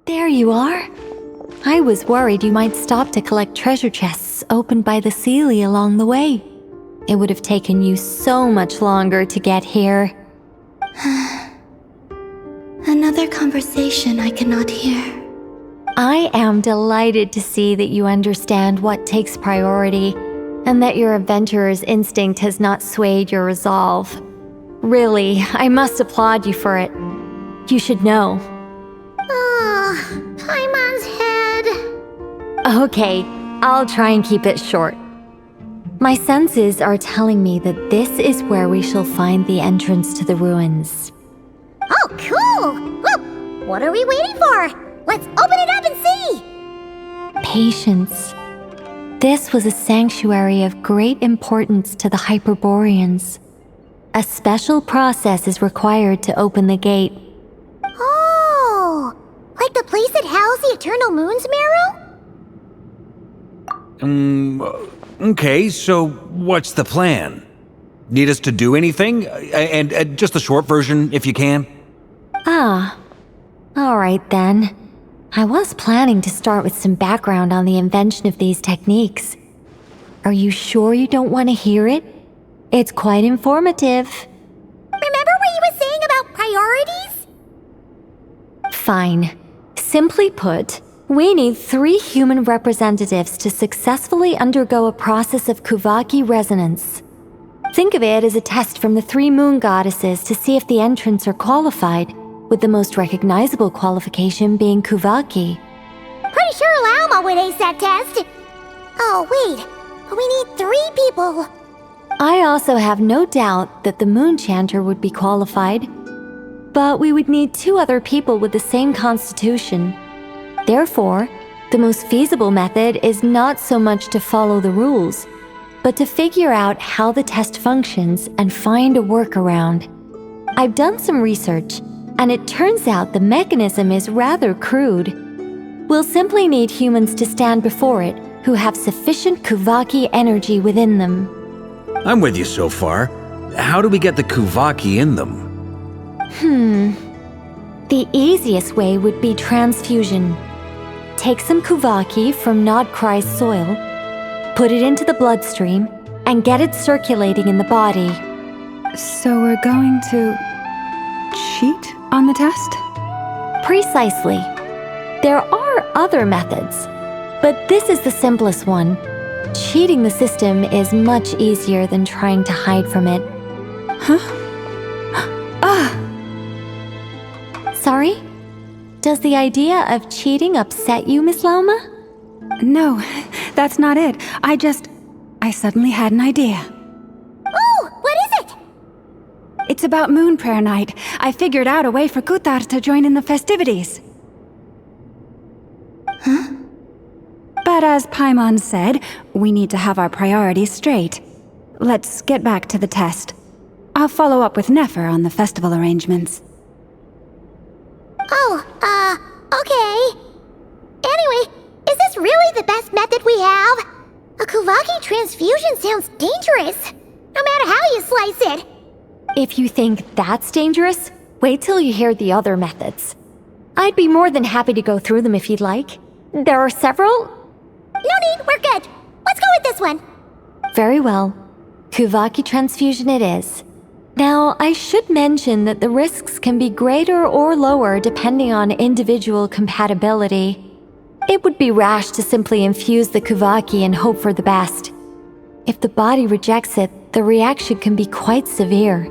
There you are. I was worried you might stop to collect treasure chests opened by the Seelie along the way. It would have taken you so much longer to get here. Another conversation I cannot hear. I am delighted to see that you understand what takes priority, and that your adventurer's instinct has not swayed your resolve. Really, I must applaud you for it. You should know. Paimon's head. Okay, I'll try and keep it short. My senses are telling me that this is where we shall find the entrance to the ruins. Oh, cool! Well, what are we waiting for? Let's open it up and see! Patience. This was a sanctuary of great importance to the Hyperboreans. A special process is required to open the gate. Oh! Like the place that housed the Eternal Moon's marrow? Okay, so what's the plan? Need us to do anything? And just the short version, if you can. Alright then. I was planning to start with some background on the invention of these techniques. Are you sure you don't want to hear it? It's quite informative. Remember what you were saying about priorities? Fine. Simply put, we need 3 human representatives to successfully undergo a process of Kuvaki resonance. Think of it as a test from the 3 moon goddesses to see if the entrants are qualified, with the most recognizable qualification being Kuvaki. Pretty sure Lauma would ace that test. Oh, wait. But we need 3 people. I also have no doubt that the Moon Chanter would be qualified, but we would need 2 other people with the same constitution. Therefore, the most feasible method is not so much to follow the rules, but to figure out how the test functions and find a workaround. I've done some research, and it turns out the mechanism is rather crude. We'll simply need humans to stand before it who have sufficient Kuvaki energy within them. I'm with you so far. How do we get the Kuvaki in them? The easiest way would be transfusion. Take some Kuvaki from Nodcry's soil, put it into the bloodstream, and get it circulating in the body. So we're going to cheat on the test? Precisely. There are other methods, but this is the simplest one. Cheating the system is much easier than trying to hide from it. Sorry? Does the idea of cheating upset you, Miss Lauma? No, that's not it. I suddenly had an idea. Oh, what is it? It's about Moon Prayer Night. I figured out a way for Kutar to join in the festivities. But as Paimon said, we need to have our priorities straight. Let's get back to the test. I'll follow up with Nefer on the festival arrangements. Okay. Anyway, is this really the best method we have? A Kuvaki transfusion sounds dangerous, no matter how you slice it. If you think that's dangerous, wait till you hear the other methods. I'd be more than happy to go through them if you'd like. There are several. No need, we're good. Let's go with this one. Very well. Kuvaki transfusion it is. Now, I should mention that the risks can be greater or lower depending on individual compatibility. It would be rash to simply infuse the Kuvaki and hope for the best. If the body rejects it, the reaction can be quite severe.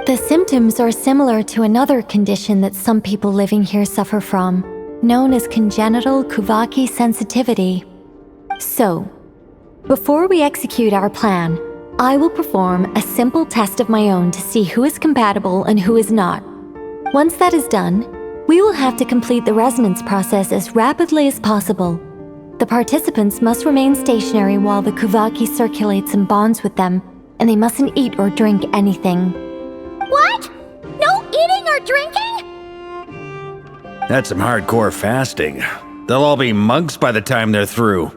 The symptoms are similar to another condition that some people living here suffer from, known as congenital Kuvaki sensitivity. So, before we execute our plan, I will perform a simple test of my own to see who is compatible and who is not. Once that is done, we will have to complete the resonance process as rapidly as possible. The participants must remain stationary while the Kuvaki circulates and bonds with them, and they mustn't eat or drink anything. What? No eating or drinking? That's some hardcore fasting. They'll all be monks by the time they're through.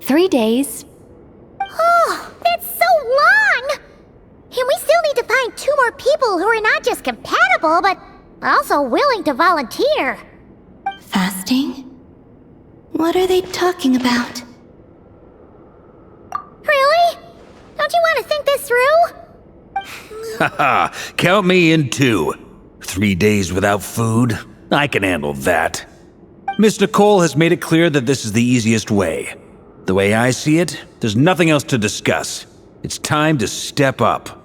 3 days. Oh, that's so long! And we still need to find 2 more people who are not just compatible, but Also willing to volunteer. Fasting? What are they talking about? Really? Don't you want to think this through? Haha, count me in too. 3 days without food? I can handle that. Miss Nicole has made it clear that this is the easiest way. The way I see it, there's nothing else to discuss. It's time to step up.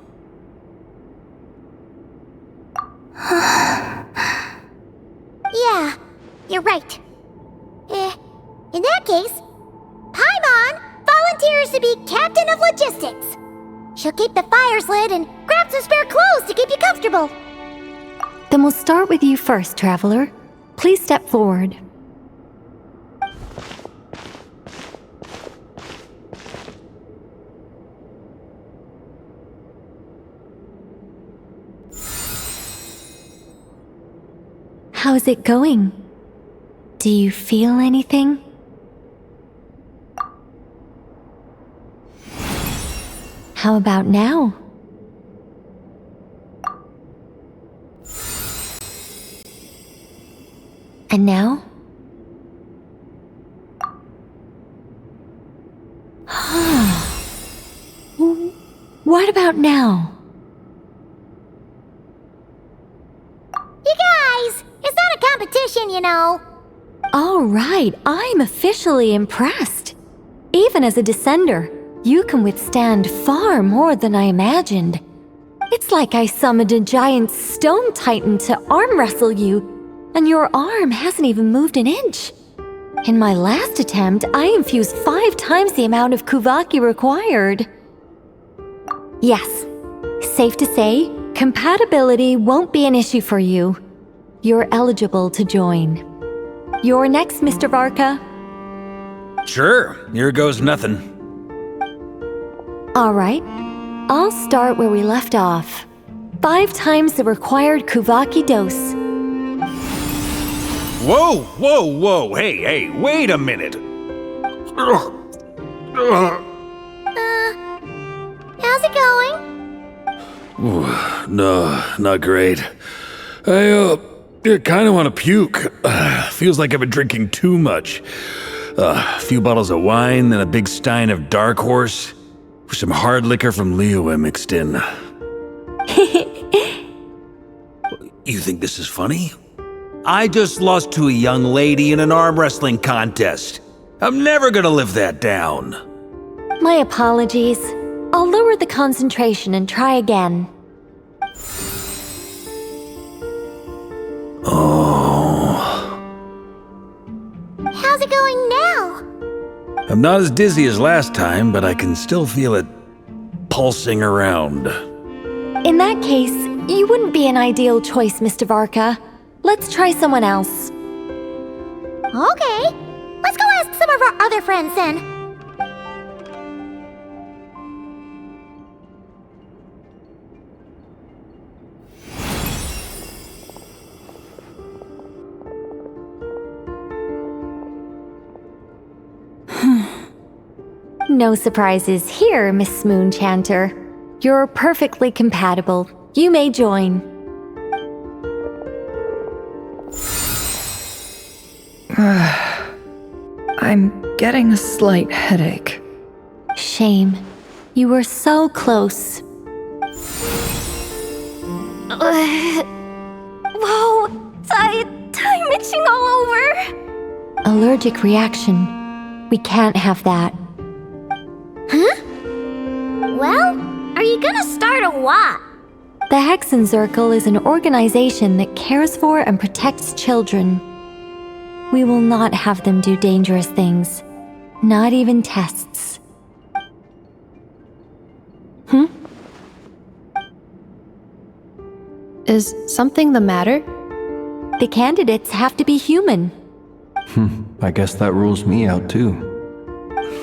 Yeah, you're right. In that case, Paimon volunteers to be Captain of Logistics. She'll keep the fires lit and grab some spare clothes to keep you comfortable. Then we'll start with you first, Traveler. Please step forward. How's it going? Do you feel anything? How about now? And now? What about now? You guys, it's not a competition, you know. All right, I'm officially impressed. Even as a descender, you can withstand far more than I imagined. It's like I summoned a giant stone titan to arm wrestle you, and your arm hasn't even moved an inch. In my last attempt, I infused 5 times the amount of Kuvaki required. Yes, safe to say, compatibility won't be an issue for you. You're eligible to join. You're next, Mr. Varka. Sure, here goes nothing. All right, I'll start where we left off. 5 times the required Kuvaki dose. Whoa, whoa, whoa, hey, wait a minute. How's it going? No, not great. I kind of want to puke. Feels like I've been drinking too much. A few bottles of wine, then a big stein of Dark Horse. With some hard liquor from Liyue mixed in. You think this is funny? I just lost to a young lady in an arm wrestling contest. I'm never gonna live that down. My apologies. I'll lower the concentration and try again. How's it going now? I'm not as dizzy as last time, but I can still feel it pulsing around. In that case, you wouldn't be an ideal choice, Mr. Varka. Let's try someone else. Okay, let's go ask some of our other friends then. No surprises here, Miss Moonchanter. You're perfectly compatible. You may join. I'm getting a slight headache. Shame. You were so close. Whoa! I'm itching all over! Allergic reaction. We can't have that. Well, are you gonna start a what? The Hexen Circle is an organization that cares for and protects children. We will not have them do dangerous things. Not even tests. Is something the matter? The candidates have to be human. I guess that rules me out too.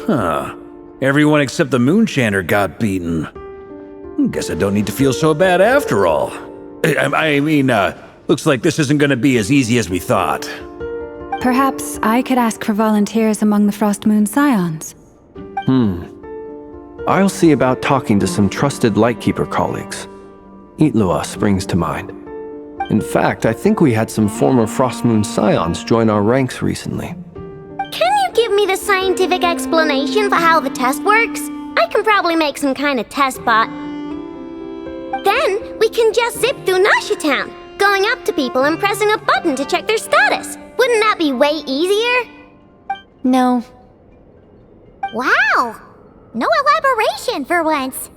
Huh. Everyone except the Moonchanter got beaten. Guess I don't need to feel so bad after all. I mean, looks like this isn't gonna be as easy as we thought. Perhaps I could ask for volunteers among the Frost Moon Scions. I'll see about talking to some trusted Lightkeeper colleagues. Itlua springs to mind. In fact, I think we had some former Frostmoon Scions join our ranks recently. Can you give me the scientific explanation for how the test works? I can probably make some kind of test bot. Then we can just zip through Nasha Town, going up to people and pressing a button to check their status. Wouldn't that be way easier? No. Wow! No elaboration for once.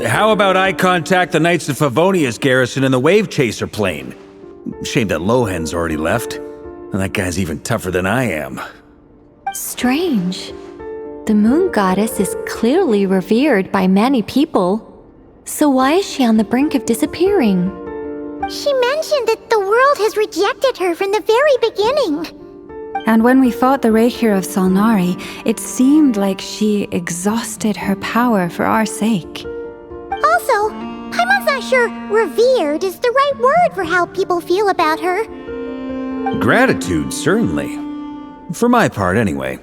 How about I contact the Knights of Favonia's garrison in the Wave Chaser plane? Shame that Lohan's already left. And that guy's even tougher than I am. Strange. The moon goddess is clearly revered by many people. So why is she on the brink of disappearing? She mentioned that the world has rejected her from the very beginning. And when we fought the Reikir of Solnari, it seemed like she exhausted her power for our sake. Also, I'm not sure revered is the right word for how people feel about her. Gratitude, certainly. For my part, anyway.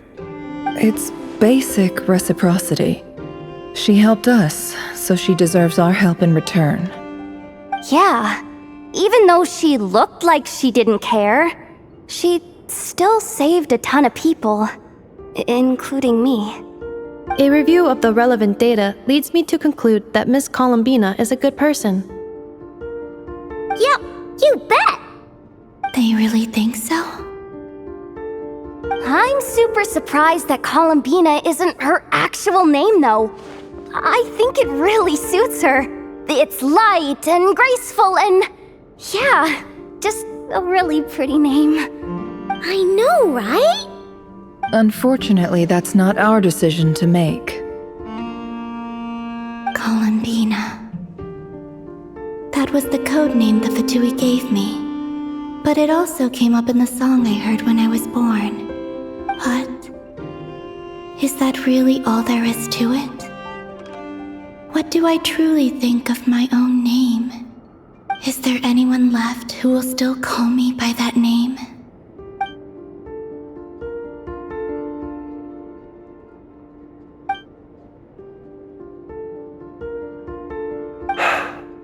It's basic reciprocity. She helped us, so she deserves our help in return. Yeah. Even though she looked like she didn't care, she still saved a ton of people, including me. A review of the relevant data leads me to conclude that Miss Columbina is a good person. Yep, you bet! They really think so? I'm super surprised that Columbina isn't her actual name, though. I think it really suits her. It's light and graceful and... yeah, just a really pretty name. I know, right? Unfortunately, that's not our decision to make. Columbina. That was the code name the Fatui gave me. But it also came up in the song I heard when I was born. But... is that really all there is to it? What do I truly think of my own name? Is there anyone left who will still call me by that name?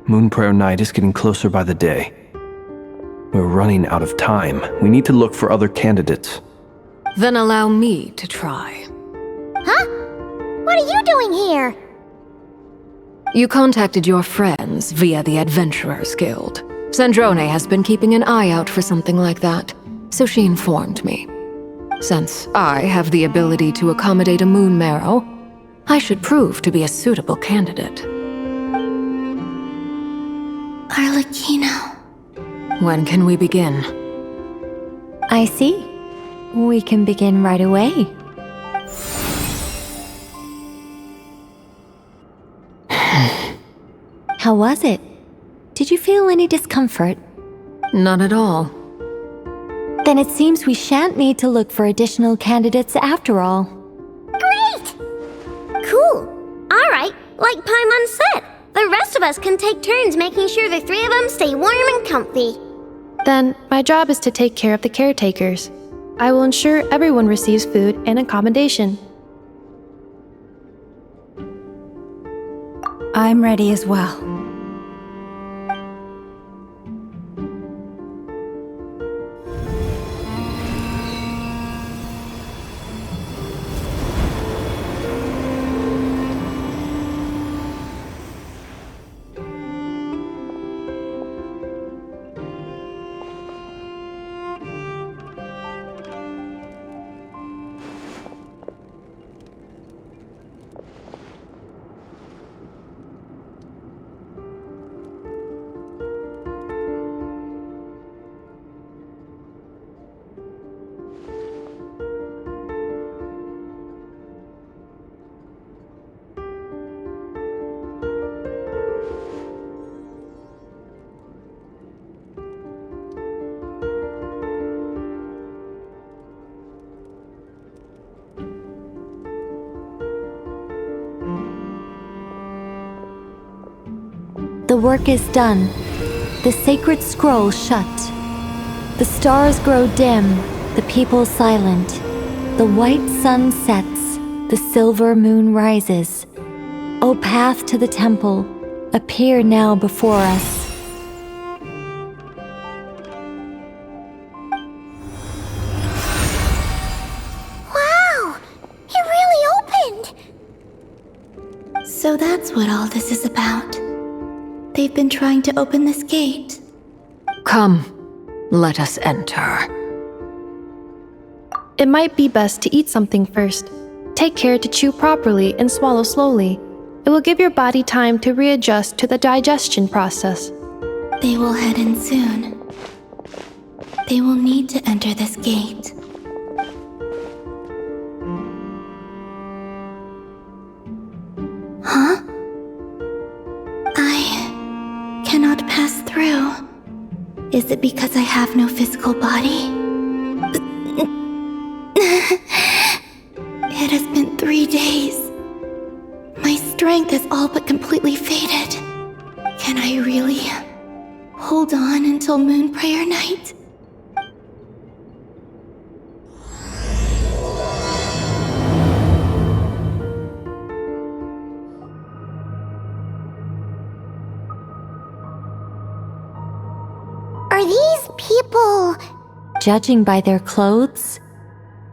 Moonprayer Night is getting closer by the day. We're running out of time. We need to look for other candidates. Then allow me to try. Huh? What are you doing here? You contacted your friends via the Adventurers Guild. Sandrone has been keeping an eye out for something like that, so she informed me. Since I have the ability to accommodate a moon marrow, I should prove to be a suitable candidate. Arlecchino. When can we begin? I see. We can begin right away. How was it? Did you feel any discomfort? Not at all. Then it seems we shan't need to look for additional candidates after all. Great! Cool. Alright, like Paimon said, the rest of us can take turns making sure the three of them stay warm and comfy. Then, my job is to take care of the caretakers. I will ensure everyone receives food and accommodation. I'm ready as well. The work is done. The sacred scroll shut. The stars grow dim, the people silent. The white sun sets, the silver moon rises. O path to the temple, appear now before us. what all this is about. They've been trying to open this gate. Come, let us enter. It might be best to eat something first. Take care to chew properly and swallow slowly. It will give your body time to readjust to the digestion process. They will head in soon. They will need to enter this gate. Huh? I cannot pass through. Is it because I have no physical body? It has been 3 days. My strength has all but completely faded. Can I really hold on until Moon Prayer Night? Are these people... Judging by their clothes,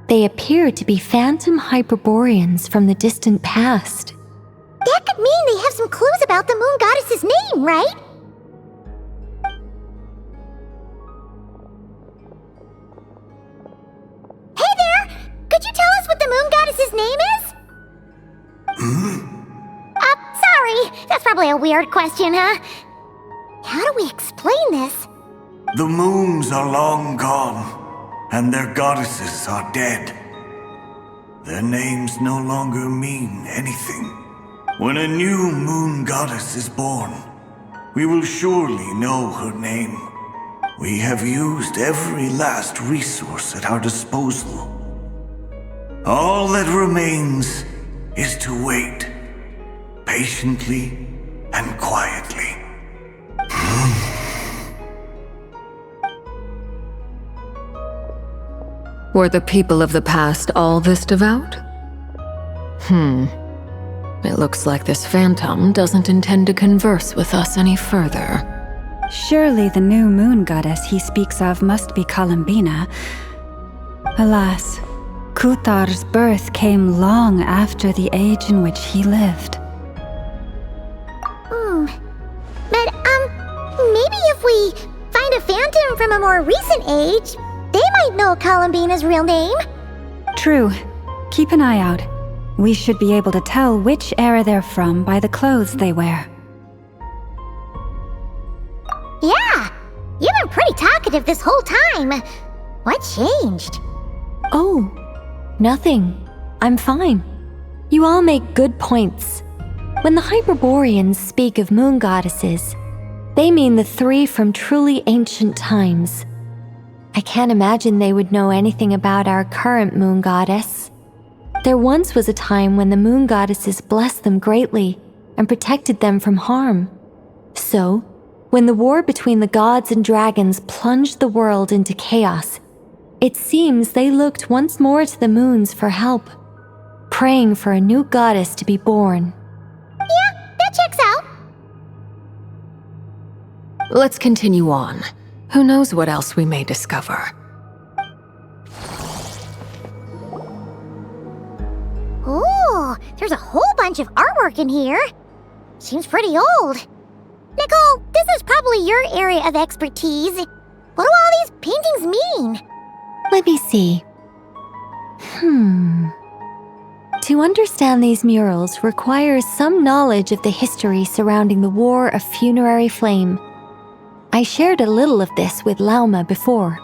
they appear to be phantom Hyperboreans from the distant past. That could mean they have some clues about the moon goddess's name, right? Hey there! Could you tell us what the moon goddess's name is? Sorry. That's probably a weird question, huh? How do we explain this? The moons are long gone, and their goddesses are dead. Their names no longer mean anything. When a new moon goddess is born, we will surely know her name. We have used every last resource at our disposal. All that remains is to wait, patiently and quietly. Were the people of the past all this devout? It looks like this phantom doesn't intend to converse with us any further. Surely the new moon goddess he speaks of must be Columbina. Alas, Kuthar's birth came long after the age in which he lived. But, maybe if we find a phantom from a more recent age, they might know Columbina's real name. True. Keep an eye out. We should be able to tell which era they're from by the clothes they wear. Yeah, you've been pretty talkative this whole time. What changed? Oh, nothing. I'm fine. You all make good points. When the Hyperboreans speak of moon goddesses, they mean the 3 from truly ancient times. I can't imagine they would know anything about our current moon goddess. There once was a time when the moon goddesses blessed them greatly and protected them from harm. So, when the war between the gods and dragons plunged the world into chaos, it seems they looked once more to the moons for help, praying for a new goddess to be born. Yeah, that checks out. Let's continue on. Who knows what else we may discover? Ooh, there's a whole bunch of artwork in here. Seems pretty old. Nicole, this is probably your area of expertise. What do all these paintings mean? Let me see. To understand these murals requires some knowledge of the history surrounding the War of Funerary Flame. I shared a little of this with Lauma before.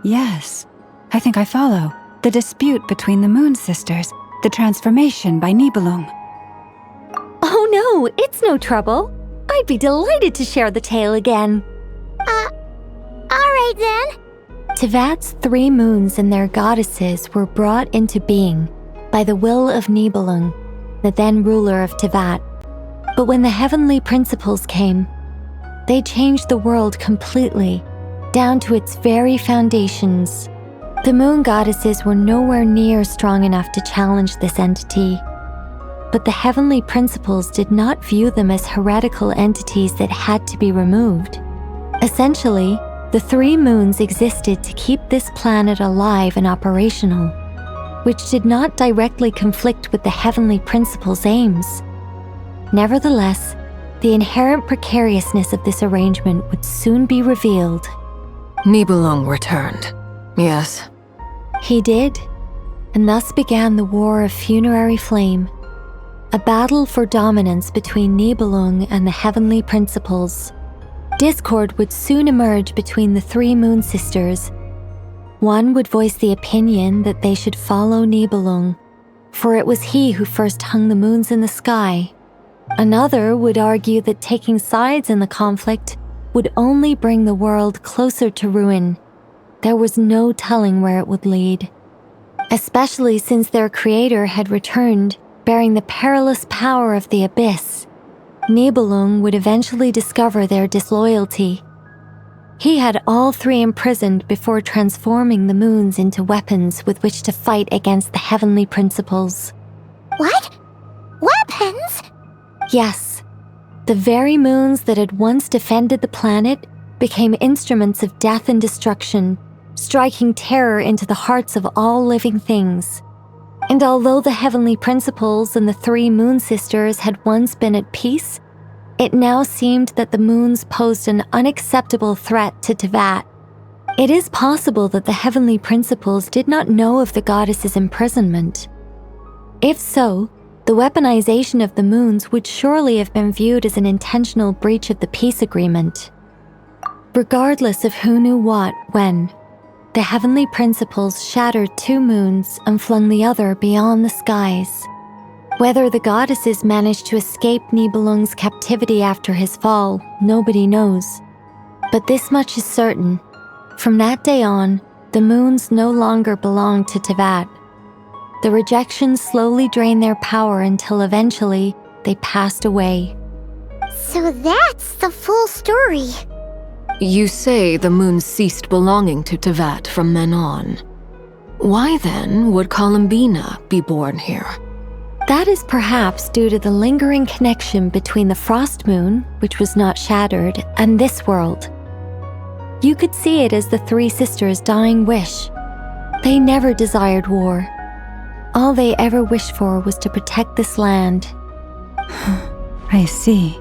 Yes, I think I follow. The dispute between the Moon Sisters, the transformation by Nibelung. Oh no, it's no trouble. I'd be delighted to share the tale again. Alright then. Teyvat's 3 moons and their goddesses were brought into being by the will of Nibelung, the then ruler of Teyvat. But when the heavenly principles came, they changed the world completely, down to its very foundations. The moon goddesses were nowhere near strong enough to challenge this entity. But the heavenly principles did not view them as heretical entities that had to be removed. Essentially, the 3 moons existed to keep this planet alive and operational, which did not directly conflict with the heavenly principles' aims. Nevertheless, the inherent precariousness of this arrangement would soon be revealed. Nibelung returned. Yes. He did, and thus began the War of Funerary Flame, a battle for dominance between Nibelung and the Heavenly Principles. Discord would soon emerge between the three Moon Sisters. One would voice the opinion that they should follow Nibelung, for it was he who first hung the moons in the sky. Another would argue that taking sides in the conflict would only bring the world closer to ruin. There was no telling where it would lead, especially since their creator had returned, bearing the perilous power of the abyss. Nibelung would eventually discover their disloyalty. He had all three imprisoned before transforming the moons into weapons with which to fight against the Heavenly Principles. What? Weapons? Yes. The very moons that had once defended the planet became instruments of death and destruction, striking terror into the hearts of all living things. And although the Heavenly Principles and the three Moon Sisters had once been at peace, it now seemed that the moons posed an unacceptable threat to Teyvat. It is possible that the Heavenly Principles did not know of the goddess's imprisonment. If so, the weaponization of the moons would surely have been viewed as an intentional breach of the peace agreement. Regardless of who knew what, when, the Heavenly Principles shattered two moons and flung the other beyond the skies. Whether the goddesses managed to escape Nibelung's captivity after his fall, nobody knows. But this much is certain. From that day on, the moons no longer belonged to Teyvat. The rejection slowly drained their power until eventually they passed away. So that's the full story. You say the moon ceased belonging to Teyvat from then on. Why then would Columbina be born here? That is perhaps due to the lingering connection between the Frost Moon, which was not shattered, and this world. You could see it as the three sisters' dying wish. They never desired war. All they ever wished for was to protect this land. I see.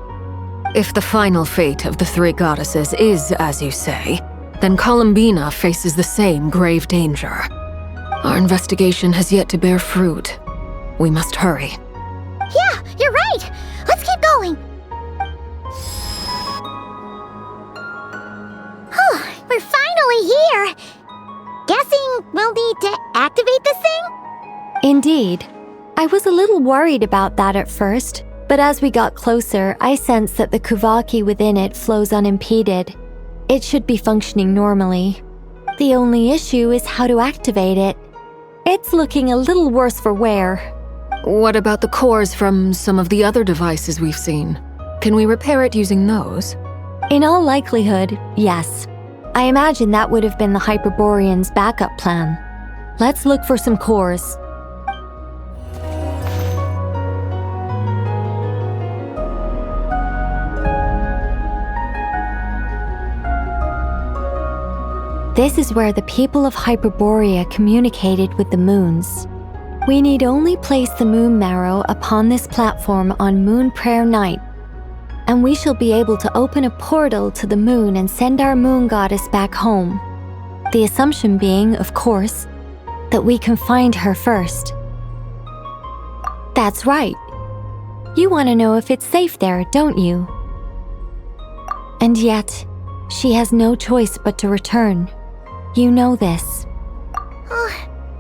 If the final fate of the three goddesses is as you say, then Columbina faces the same grave danger. Our investigation has yet to bear fruit. We must hurry. Yeah, you're right. Let's keep going. We're finally here. Guessing we'll need to activate this thing? Indeed. I was a little worried about that at first, but as we got closer, I sensed that the Kuvaki within it flows unimpeded. It should be functioning normally. The only issue is how to activate it. It's looking a little worse for wear. What about the cores from some of the other devices we've seen? Can we repair it using those? In all likelihood, yes. I imagine that would have been the Hyperborean's backup plan. Let's look for some cores. This is where the people of Hyperborea communicated with the moons. We need only place the moon marrow upon this platform on Moon Prayer Night, and we shall be able to open a portal to the moon and send our moon goddess back home. The assumption being, of course, that we can find her first. That's right. You want to know if it's safe there, don't you? And yet, she has no choice but to return. You know this.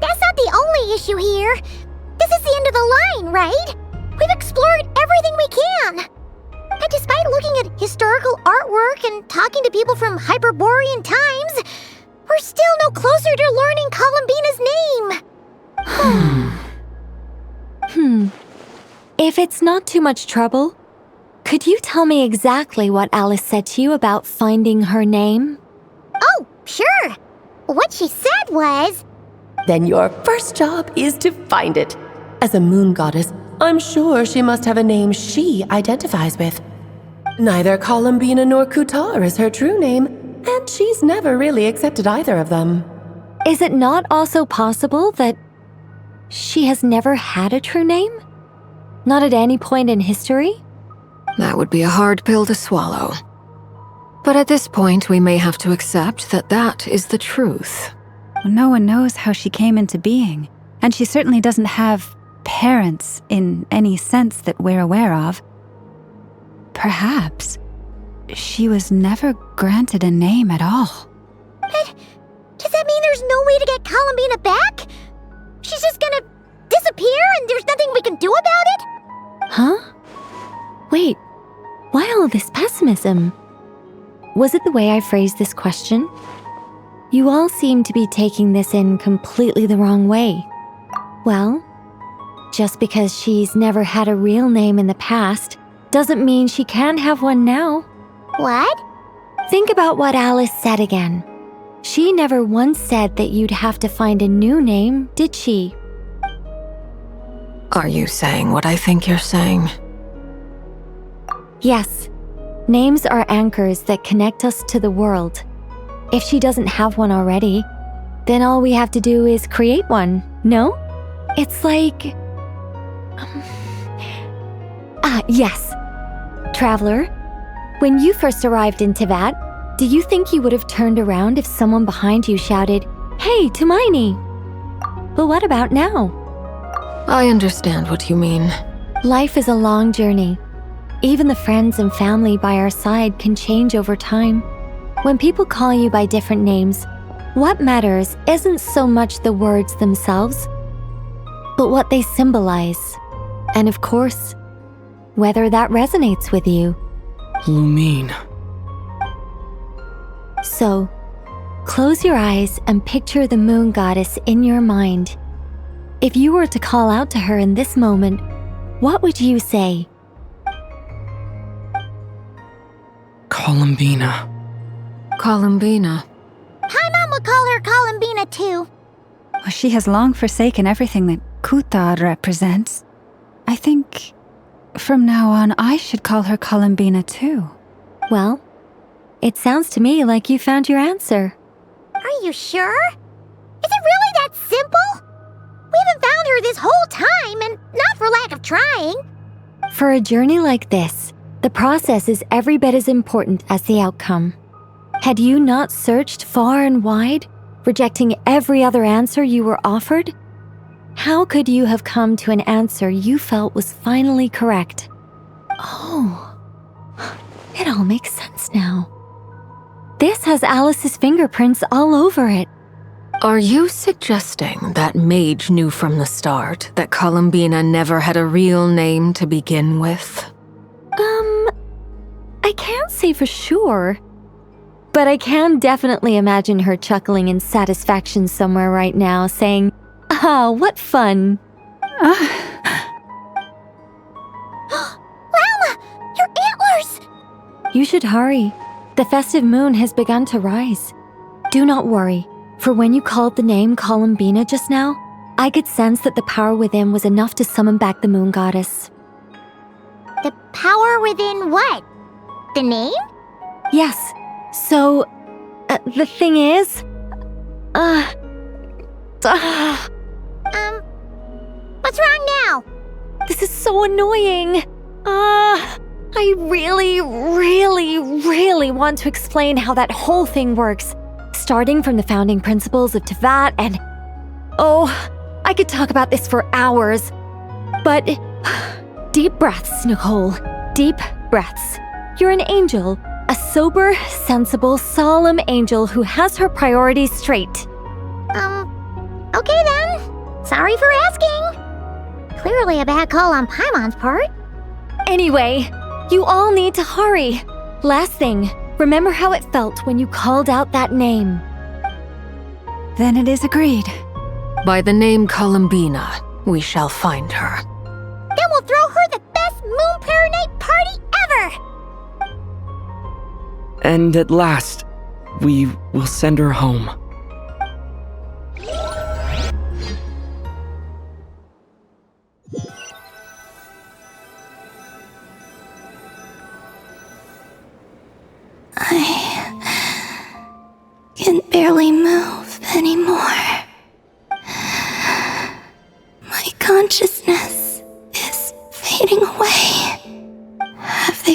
That's not the only issue here. This is the end of the line, right? We've explored everything we can. And despite looking at historical artwork and talking to people from Hyperborean times, we're still no closer to learning Columbina's name. If it's not too much trouble, could you tell me exactly what Alice said to you about finding her name? Oh, sure. What she said was... Then your first job is to find it. As a moon goddess, I'm sure she must have a name she identifies with. Neither Columbina nor Kutar is her true name, and she's never really accepted either of them. Is it not also possible that she has never had a true name? Not at any point in history? That would be a hard pill to swallow. But at this point, we may have to accept that that is the truth. No one knows how she came into being, and she certainly doesn't have parents in any sense that we're aware of. Perhaps she was never granted a name at all. But does that mean there's no way to get Columbina back? She's just gonna disappear and there's nothing we can do about it? Huh? Wait, why all this pessimism? Was it the way I phrased this question? You all seem to be taking this in completely the wrong way. Well, just because she's never had a real name in the past doesn't mean she can't have one now. What? Think about what Alice said again. She never once said that you'd have to find a new name, did she? Are you saying what I think you're saying? Yes. Names are anchors that connect us to the world. If she doesn't have one already, then all we have to do is create one, no? It's like... yes. Traveler, when you first arrived in Teyvat, do you think you would have turned around if someone behind you shouted, "Hey, Tumaini"? But what about now? I understand what you mean. Life is a long journey. Even the friends and family by our side can change over time. When people call you by different names, what matters isn't so much the words themselves, but what they symbolize. And of course, whether that resonates with you. Lumine. So, close your eyes and picture the moon goddess in your mind. If you were to call out to her in this moment, what would you say? Columbina. Columbina. Paimon would call her Columbina too. Well, she has long forsaken everything that Kuthar represents. I think from now on I should call her Columbina too. Well, it sounds to me like you found your answer. Are you sure? Is it really that simple? We haven't found her this whole time, and not for lack of trying. For a journey like this, the process is every bit as important as the outcome. Had you not searched far and wide, rejecting every other answer you were offered? How could you have come to an answer you felt was finally correct? Oh, it all makes sense now. This has Alice's fingerprints all over it. Are you suggesting that Mage knew from the start that Columbina never had a real name to begin with? I can't say for sure, but I can definitely imagine her chuckling in satisfaction somewhere right now, saying, "Ah, what fun." Llama, your antlers! You should hurry. The festive moon has begun to rise. Do not worry, for when you called the name Columbina just now, I could sense that the power within was enough to summon back the moon goddess. The power within what? The name? Yes, so, the thing is... What's wrong now? This is so annoying. I really want to explain how that whole thing works, starting from the founding principles of Teyvat and... Oh, I could talk about this for hours. But deep breaths, Nicole. Deep breaths. You're an angel, a sober, sensible, solemn angel who has her priorities straight. Okay then. Sorry for asking. Clearly a bad call on Paimon's part. Anyway, you all need to hurry. Last thing, remember how it felt when you called out that name. Then it is agreed. By the name Columbina, we shall find her. Then we'll throw her the best Moon Prayer Night party ever! And at last, we will send her home. I can barely move anymore. My consciousness is fading away. Have they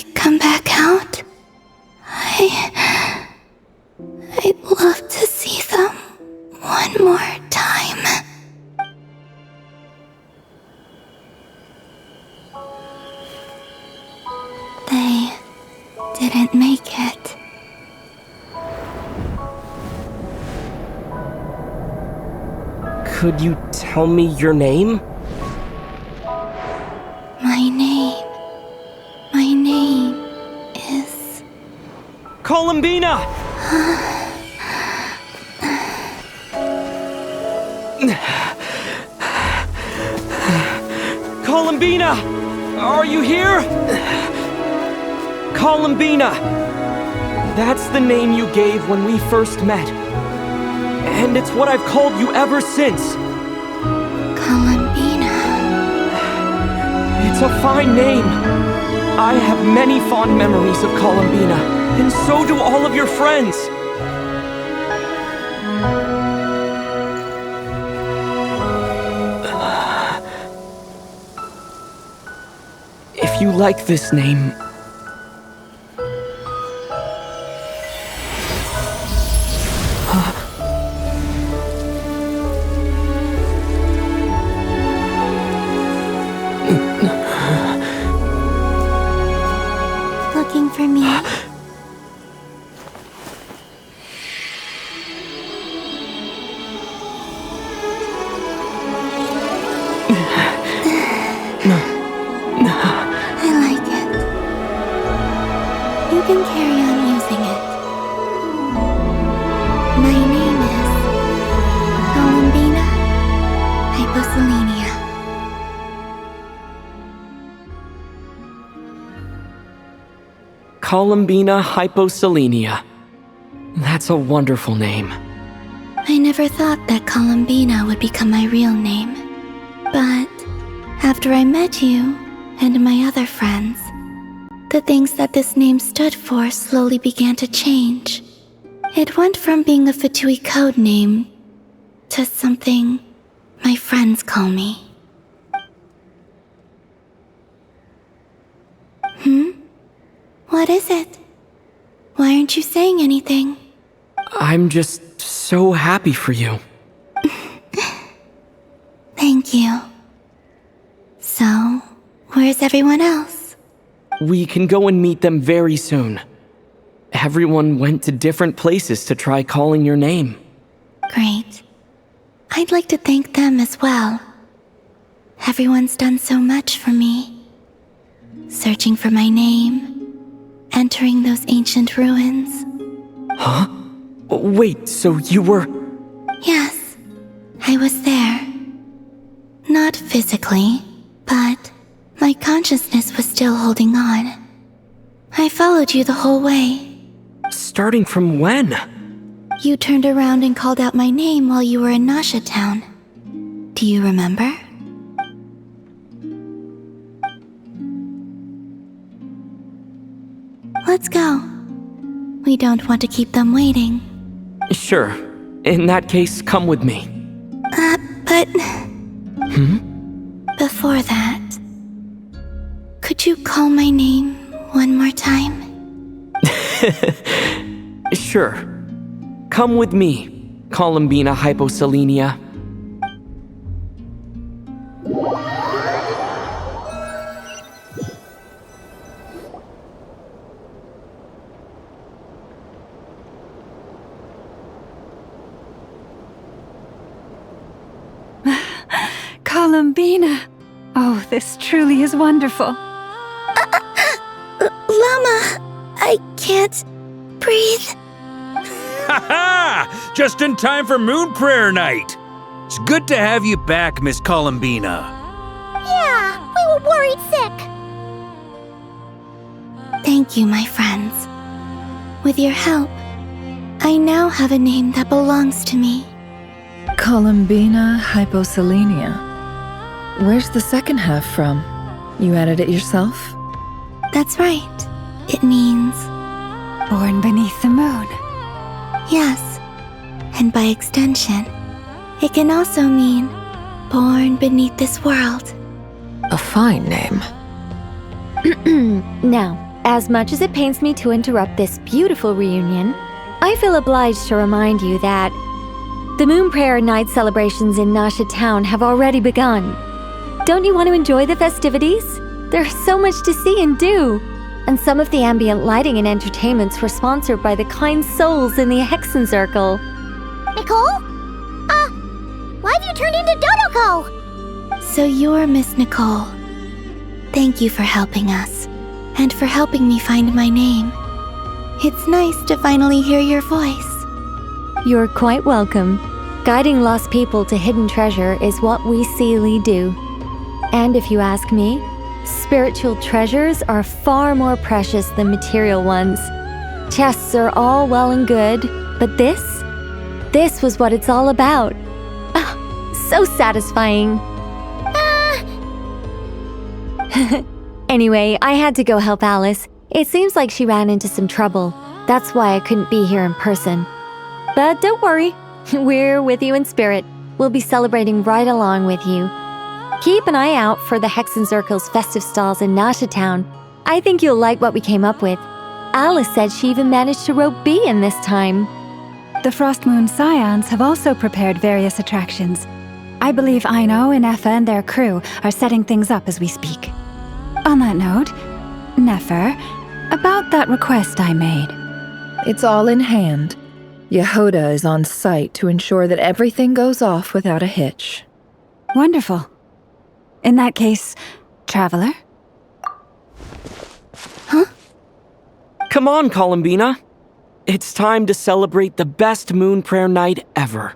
can't make it. Could you tell me your name? My name is... Columbina! Columbina! Are you here? Columbina! That's the name you gave when we first met. And it's what I've called you ever since. Columbina. It's a fine name. I have many fond memories of Columbina, and so do all of your friends. If you like this name... Looking for me? I like it. You can carry on using it. My name is Columbina Hyposelenia. Columbina Hyposelenia. That's a wonderful name. I never thought that Columbina would become my real name. But after I met you and my other friends, the things that this name stood for slowly began to change. It went from being a Fatui code name to something my friends call me. What is it? Why aren't you saying anything? I'm just so happy for you. Thank you. So, where's everyone else? We can go and meet them very soon. Everyone went to different places to try calling your name. Great. I'd like to thank them as well. Everyone's done so much for me. Searching for my name, entering those ancient ruins. Huh? Wait, so you were... Yes, I was there. Not physically, but my consciousness was still holding on. I followed you the whole way. Starting from when? You turned around and called out my name while you were in Nasha Town. Do you remember? Let's go. We don't want to keep them waiting. Sure. In that case, come with me. But... Before that, could you call my name one more time? Sure. Come with me, Columbina Hyposelenia. Columbina! Oh, this truly is wonderful. Llama, I can't breathe. Ha ha! Just in time for Moon Prayer Night. It's good to have you back, Miss Columbina. Yeah, we were worried sick. Thank you, my friends. With your help, I now have a name that belongs to me. Columbina Hyposelenia. Where's the second half from? You added it yourself? That's right. It means... Born beneath the moon. Yes. And by extension, it can also mean born beneath this world. A fine name. Now, as much as it pains me to interrupt this beautiful reunion, I feel obliged to remind you that the Moon Prayer Night celebrations in Nasha Town have already begun. Don't you want to enjoy the festivities? There's so much to see and do. and some of the ambient lighting and entertainments were sponsored by the kind souls in the Hexen Circle. Nicole? Why have you turned into Dodoko? So you're Miss Nicole. Thank you for helping us, and for helping me find my name. It's nice to finally hear your voice. You're quite welcome. Guiding lost people to hidden treasure is what we Seelie do. And if you ask me, spiritual treasures are far more precious than material ones. Chests are all well and good, but this was what it's all about. So satisfying. Anyway, I had to go help Alice. It seems like she ran into some trouble. That's why I couldn't be here in person. But don't worry, we're with you in spirit. We'll be celebrating right along with you. Keep an eye out for the Hexen Circle's festive stalls in Nasha Town. I think you'll like what we came up with. Alice said she even managed to rope B in this time. The Frost Moon Scions have also prepared various attractions. I believe Aino and Effa and their crew are setting things up as we speak. On that note, Nefer, about that request I made. It's all in hand. Yehoda is on site to ensure that everything goes off without a hitch. Wonderful. In that case, Traveler? Huh? Come on, Columbina. It's time to celebrate the best moon prayer night ever.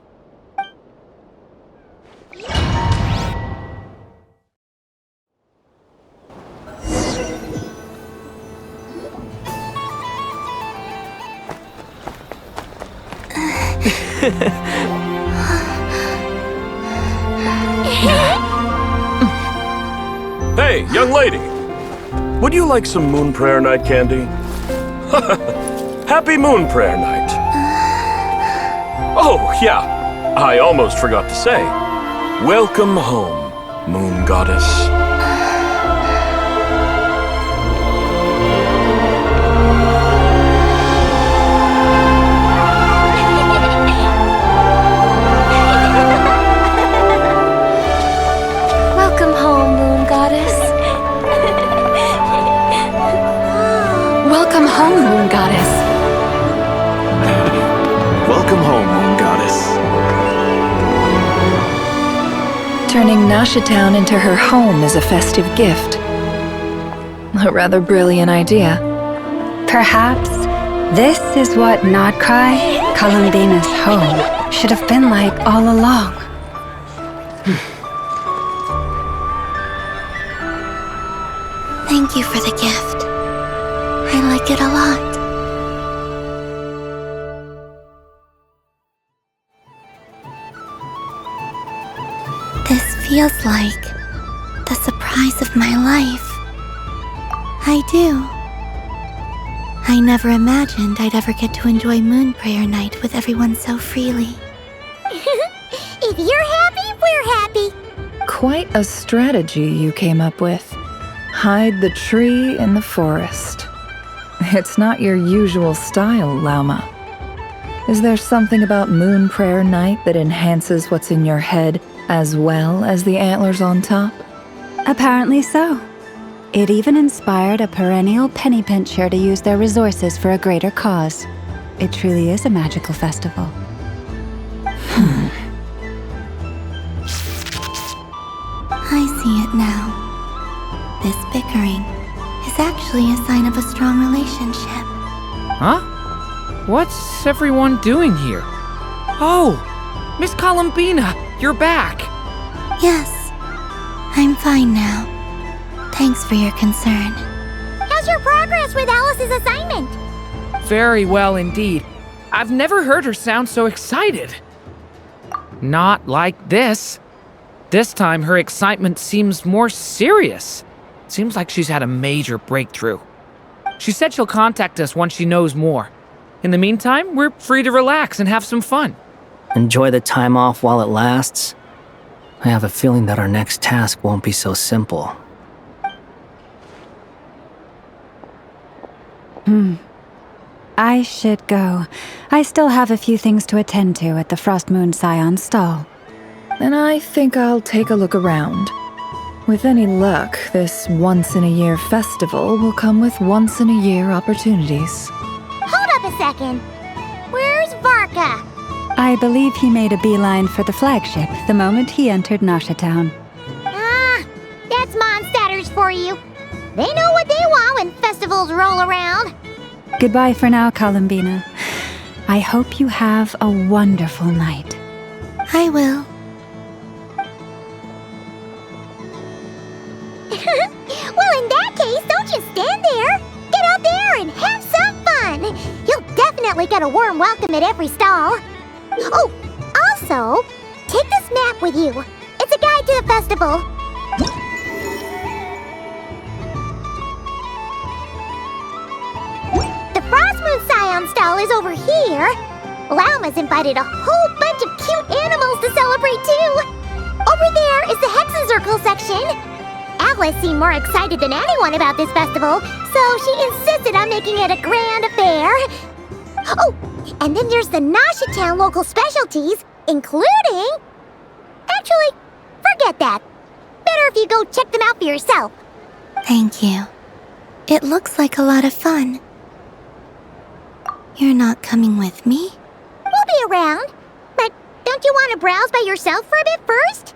Hey, young lady. Would you like some moon prayer night candy? Happy moon prayer night. Oh, yeah. I almost forgot to say. Welcome home, moon goddess. Welcome home, Moon Goddess. Welcome home, Moon Goddess. Welcome home, Moon Goddess. Turning Nasha Town into her home is a festive gift. A rather brilliant idea. Perhaps this is what Nodcry, Columbina's home, should have been like all along. Thank you for the gift. I like it a lot. This feels like the surprise of my life. I do. I never imagined I'd ever get to enjoy Moon Prayer Night with everyone so freely. If you're happy, we're happy. Quite a strategy you came up with. Hide the tree in the forest. It's not your usual style, Lauma. Is there something about Moon Prayer Night that enhances what's in your head as well as the antlers on top? Apparently so. It even inspired a perennial penny pincher to use their resources for a greater cause. It truly is a magical festival. I see it now. This bickering is actually a sign of a strong relationship. Huh? What's everyone doing here? Oh, Miss Columbina, you're back. Yes, I'm fine now. Thanks for your concern. How's your progress with Alice's assignment? Very well indeed. I've never heard her sound so excited. Not like this. This time her excitement seems more serious. Seems like she's had a major breakthrough. She said she'll contact us once she knows more. In the meantime, we're free to relax and have some fun. Enjoy the time off while it lasts. I have a feeling that our next task won't be so simple. I should go. I still have a few things to attend to at the Frost Moon Scion stall. And I think I'll take a look around. With any luck, this once-in-a-year festival will come with once-in-a-year opportunities. Hold up a second. Where's Varka? I believe he made a beeline for the flagship the moment he entered Nasha Town. Ah, that's Mondstadters for you. They know what they want when festivals roll around. Goodbye for now, Columbina. I hope you have a wonderful night. I will. Well, in that case, don't just stand there. Get out there and have some fun. You'll definitely get a warm welcome at every stall. Oh, also, take this map with you. It's a guide to the festival. The Frostmoon Scion stall is over here. Lauma's invited a whole bunch of cute animals to celebrate too. Over there is the Hexen Circle section. Alice seemed more excited than anyone about this festival, so she insisted on making it a grand affair. Oh, and then there's the Nasha Town local specialties, including... Actually, forget that. Better if you go check them out for yourself. Thank you. It looks like a lot of fun. You're not coming with me? We'll be around, but don't you want to browse by yourself for a bit first?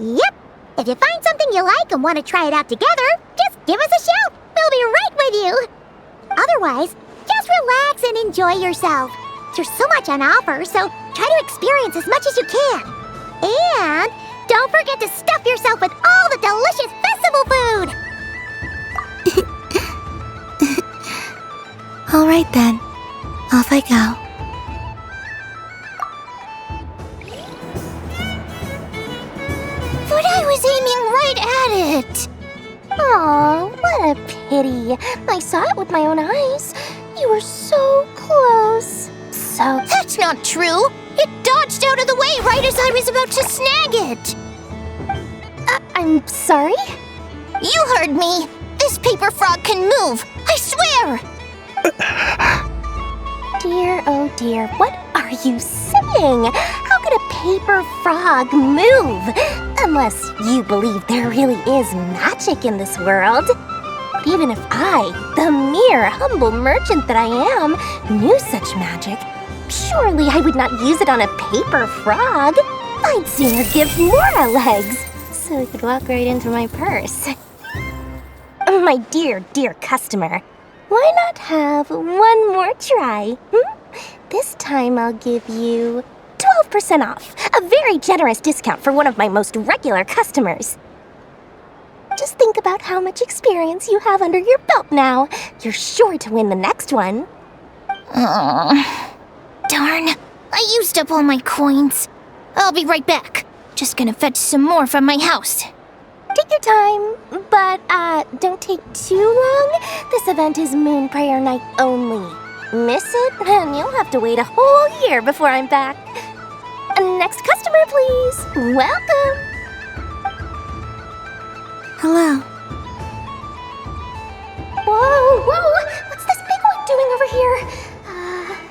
Yep. If you find something you like and want to try it out together, just give us a shout. We'll be right with you. Otherwise, just relax and enjoy yourself. There's so much on offer, so try to experience as much as you can. And don't forget to stuff yourself with all the delicious festival food. All right then. Off I go. But I was aiming right at it. Aw, what a pity. I saw it with my own eyes. You were so close. So... That's not true. It dodged out of the way right as I was about to snag it. I'm sorry? You heard me. This paper frog can move. I swear. Dear, oh dear, what are you saying? How could a paper frog move? Unless you believe there really is magic in this world. But even if I, the mere humble merchant that I am, knew such magic, surely I would not use it on a paper frog. I'd sooner give Mora legs, so it could walk right into my purse. My dear, dear customer, why not have one more try? This time I'll give you 12% off, a very generous discount for one of my most regular customers. Just think about how much experience you have under your belt now. You're sure to win the next one. Darn, I used up all my coins. I'll be right back. Just gonna fetch some more from my house. Take your time, but don't take too long. This event is Moon Prayer Night only. Miss it, and you'll have to wait a whole year before I'm back. Next customer, please. Welcome. Hello. Whoa, what's this big one doing over here?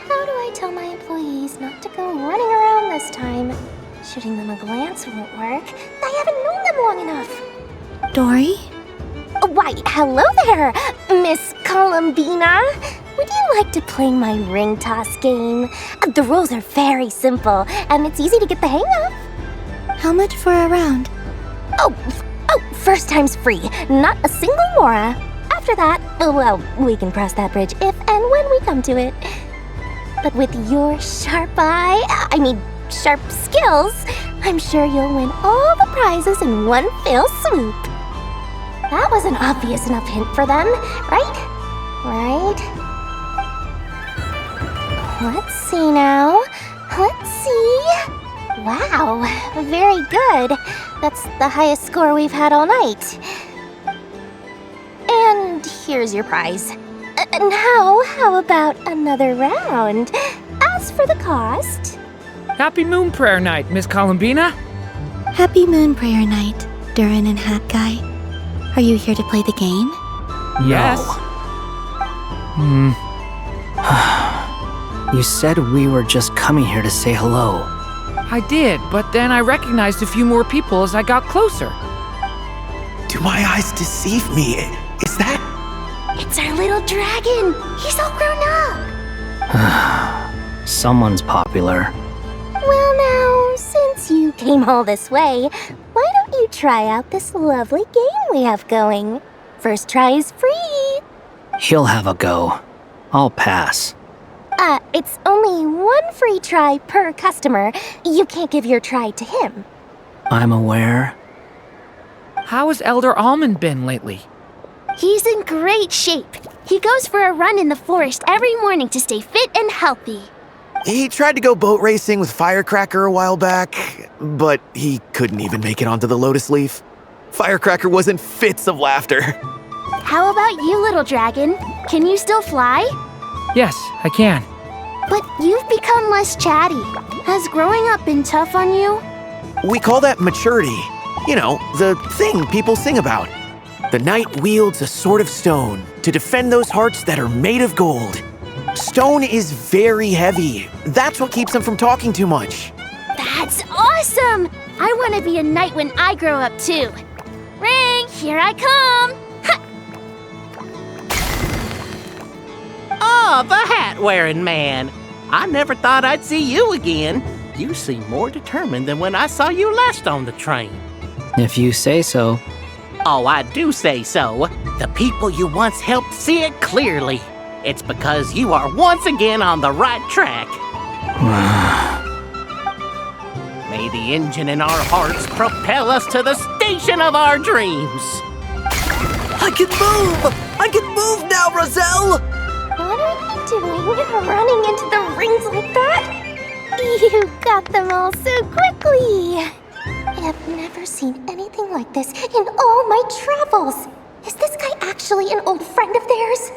How do I tell my employees not to go running around this time? Shooting them a glance won't work. I haven't known them long enough. Dory? Why, hello there, Miss Columbina. Would you like to play my ring toss game? The rules are very simple, and it's easy to get the hang of. How much for a round? Oh, first time's free. Not a single mora. After that, well, we can cross that bridge if and when we come to it. But with your sharp sharp skills, I'm sure you'll win all the prizes in one fell swoop. That was an obvious enough hint for them, right? Let's see now. Let's see. Wow, very good. That's the highest score we've had all night. And here's your prize. Now, how about another round? As for the cost... Happy Moon Prayer Night, Miss Columbina. Happy Moon Prayer Night, Durin and Hat Guy. Are you here to play the game? Yes. You said we were just coming here to say hello. I did, but then I recognized a few more people as I got closer. Do my eyes deceive me? Is that... It's our little dragon. He's all grown up. Someone's popular. Well now, since you came all this way, why don't you try out this lovely game we have going? First try is free. He'll have a go. I'll pass. It's only one free try per customer. You can't give your try to him. I'm aware. How has Elder Almond been lately? He's in great shape. He goes for a run in the forest every morning to stay fit and healthy. He tried to go boat racing with Firecracker a while back, but he couldn't even make it onto the Lotus Leaf. Firecracker was in fits of laughter. How about you, little dragon? Can you still fly? Yes, I can. But you've become less chatty. Has growing up been tough on you? We call that maturity. You know, the thing people sing about. The knight wields a sword of stone to defend those hearts that are made of gold. Stone is very heavy. That's what keeps him from talking too much. That's awesome! I want to be a knight when I grow up too. Ring, here I come! Oh, the hat-wearing man. I never thought I'd see you again. You seem more determined than when I saw you last on the train. If you say so. Oh, I do say so. The people you once helped see it clearly. It's because you are once again on the right track. May the engine in our hearts propel us to the station of our dreams. I can move! I can move now, Roselle! What are you doing, running into the rings like that? You got them all so quickly. I have never seen anything like this in all my travels. Is this guy actually an old friend of theirs?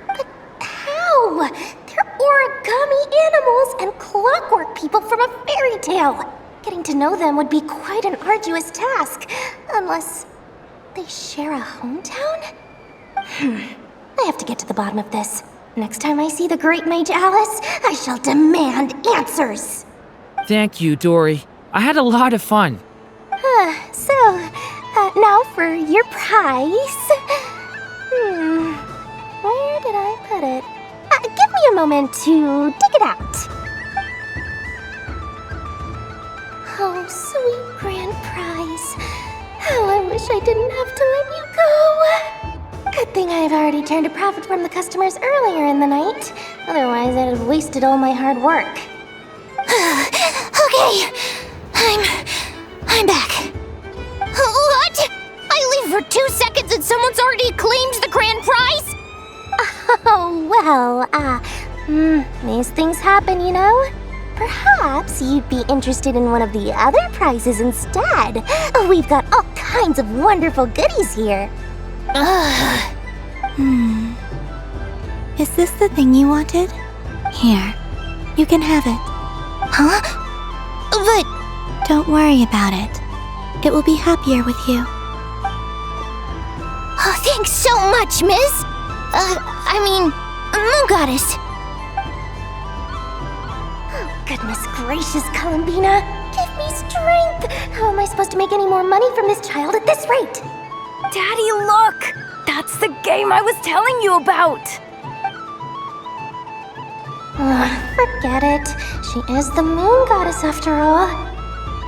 But how? They're origami animals and clockwork people from a fairy tale. Getting to know them would be quite an arduous task, unless they share a hometown? I have to get to the bottom of this. Next time I see the great mage Alice, I shall demand answers. Thank you, Dory. I had a lot of fun. Now for your prize. Where did I put it? Give me a moment to dig it out. Oh, sweet grand prize. How I wish I didn't have to let you go. Good thing I've already turned a profit from the customers earlier in the night. Otherwise, I'd have wasted all my hard work. Okay, I'm back. What? I leave for 2 seconds and someone's already claimed the grand prize? Oh, well, these things happen, you know? Perhaps you'd be interested in one of the other prizes instead. We've got all kinds of wonderful goodies here. Is this the thing you wanted? Here, you can have it. Huh? But... Don't worry about it. It will be happier with you. Oh, thanks so much, miss. Moon Goddess. Oh, goodness gracious, Columbina. Give me strength. How am I supposed to make any more money from this child at this rate? Daddy, look! That's the game I was telling you about! Forget it. She is the Moon Goddess after all.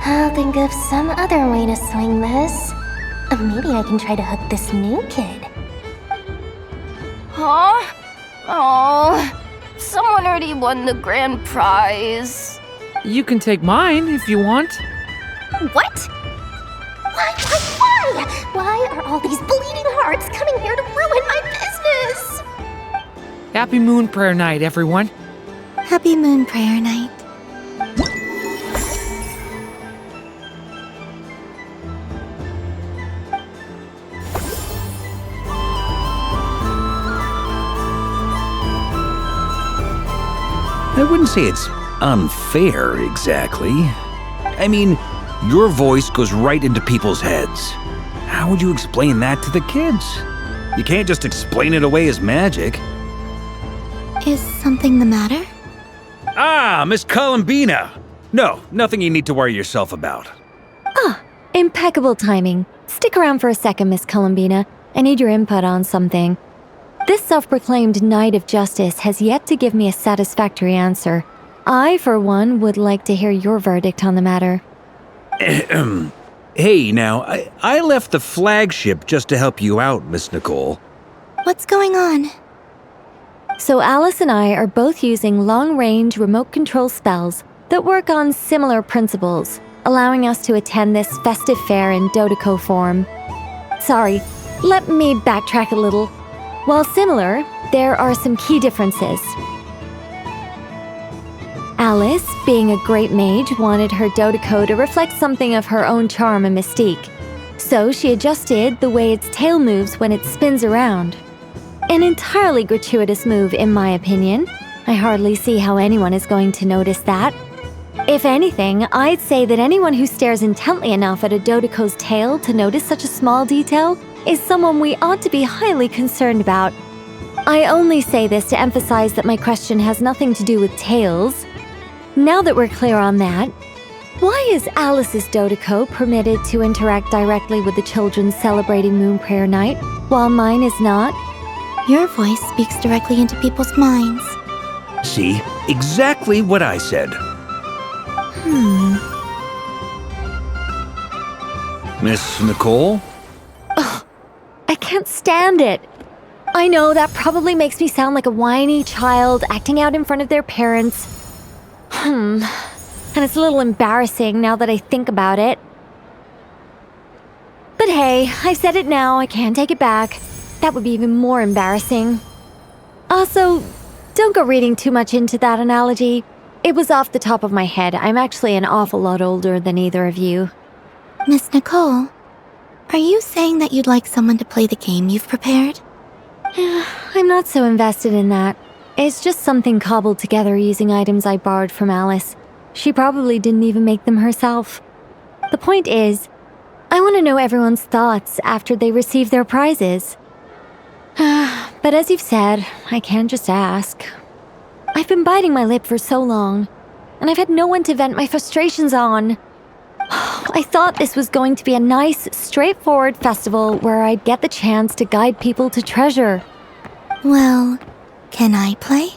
I'll think of some other way to swing this. Maybe I can try to hook this new kid. Huh? Oh, someone already won the grand prize. You can take mine if you want. What? Why? Why are all these bleeding hearts coming here to ruin my business? Happy Moon Prayer Night, everyone. Happy Moon Prayer Night. I wouldn't say it's unfair, exactly. I mean, your voice goes right into people's heads. How would you explain that to the kids? You can't just explain it away as magic. Is something the matter? Ah, Miss Columbina! No, nothing you need to worry yourself about. Ah, impeccable timing. Stick around for a second, Miss Columbina. I need your input on something. This self-proclaimed Knight of Justice has yet to give me a satisfactory answer. I, for one, would like to hear your verdict on the matter. Hey, now, I left the flagship just to help you out, Miss Nicole. What's going on? So Alice and I are both using long-range remote control spells that work on similar principles, allowing us to attend this festive fair in Dodeco form. Sorry, let me backtrack a little. While similar, there are some key differences. Alice, being a great mage, wanted her Dodeco to reflect something of her own charm and mystique. So she adjusted the way its tail moves when it spins around. An entirely gratuitous move, in my opinion. I hardly see how anyone is going to notice that. If anything, I'd say that anyone who stares intently enough at a Dodeco's tail to notice such a small detail is someone we ought to be highly concerned about. I only say this to emphasize that my question has nothing to do with tails. Now that we're clear on that, why is Alice's Dodeco permitted to interact directly with the children celebrating Moon Prayer Night, while mine is not? Your voice speaks directly into people's minds. See? Exactly what I said. Miss Nicole? Ugh, I can't stand it. I know that probably makes me sound like a whiny child acting out in front of their parents. And it's a little embarrassing now that I think about it. But hey, I said it now, I can't take it back. That would be even more embarrassing. Also, don't go reading too much into that analogy. It was off the top of my head. I'm actually an awful lot older than either of you. Miss Nicole, are you saying that you'd like someone to play the game you've prepared? I'm not so invested in that. It's just something cobbled together using items I borrowed from Alice. She probably didn't even make them herself. The point is, I want to know everyone's thoughts after they receive their prizes. But as you've said, I can't just ask. I've been biting my lip for so long, and I've had no one to vent my frustrations on. I thought this was going to be a nice, straightforward festival where I'd get the chance to guide people to treasure. Well, can I play?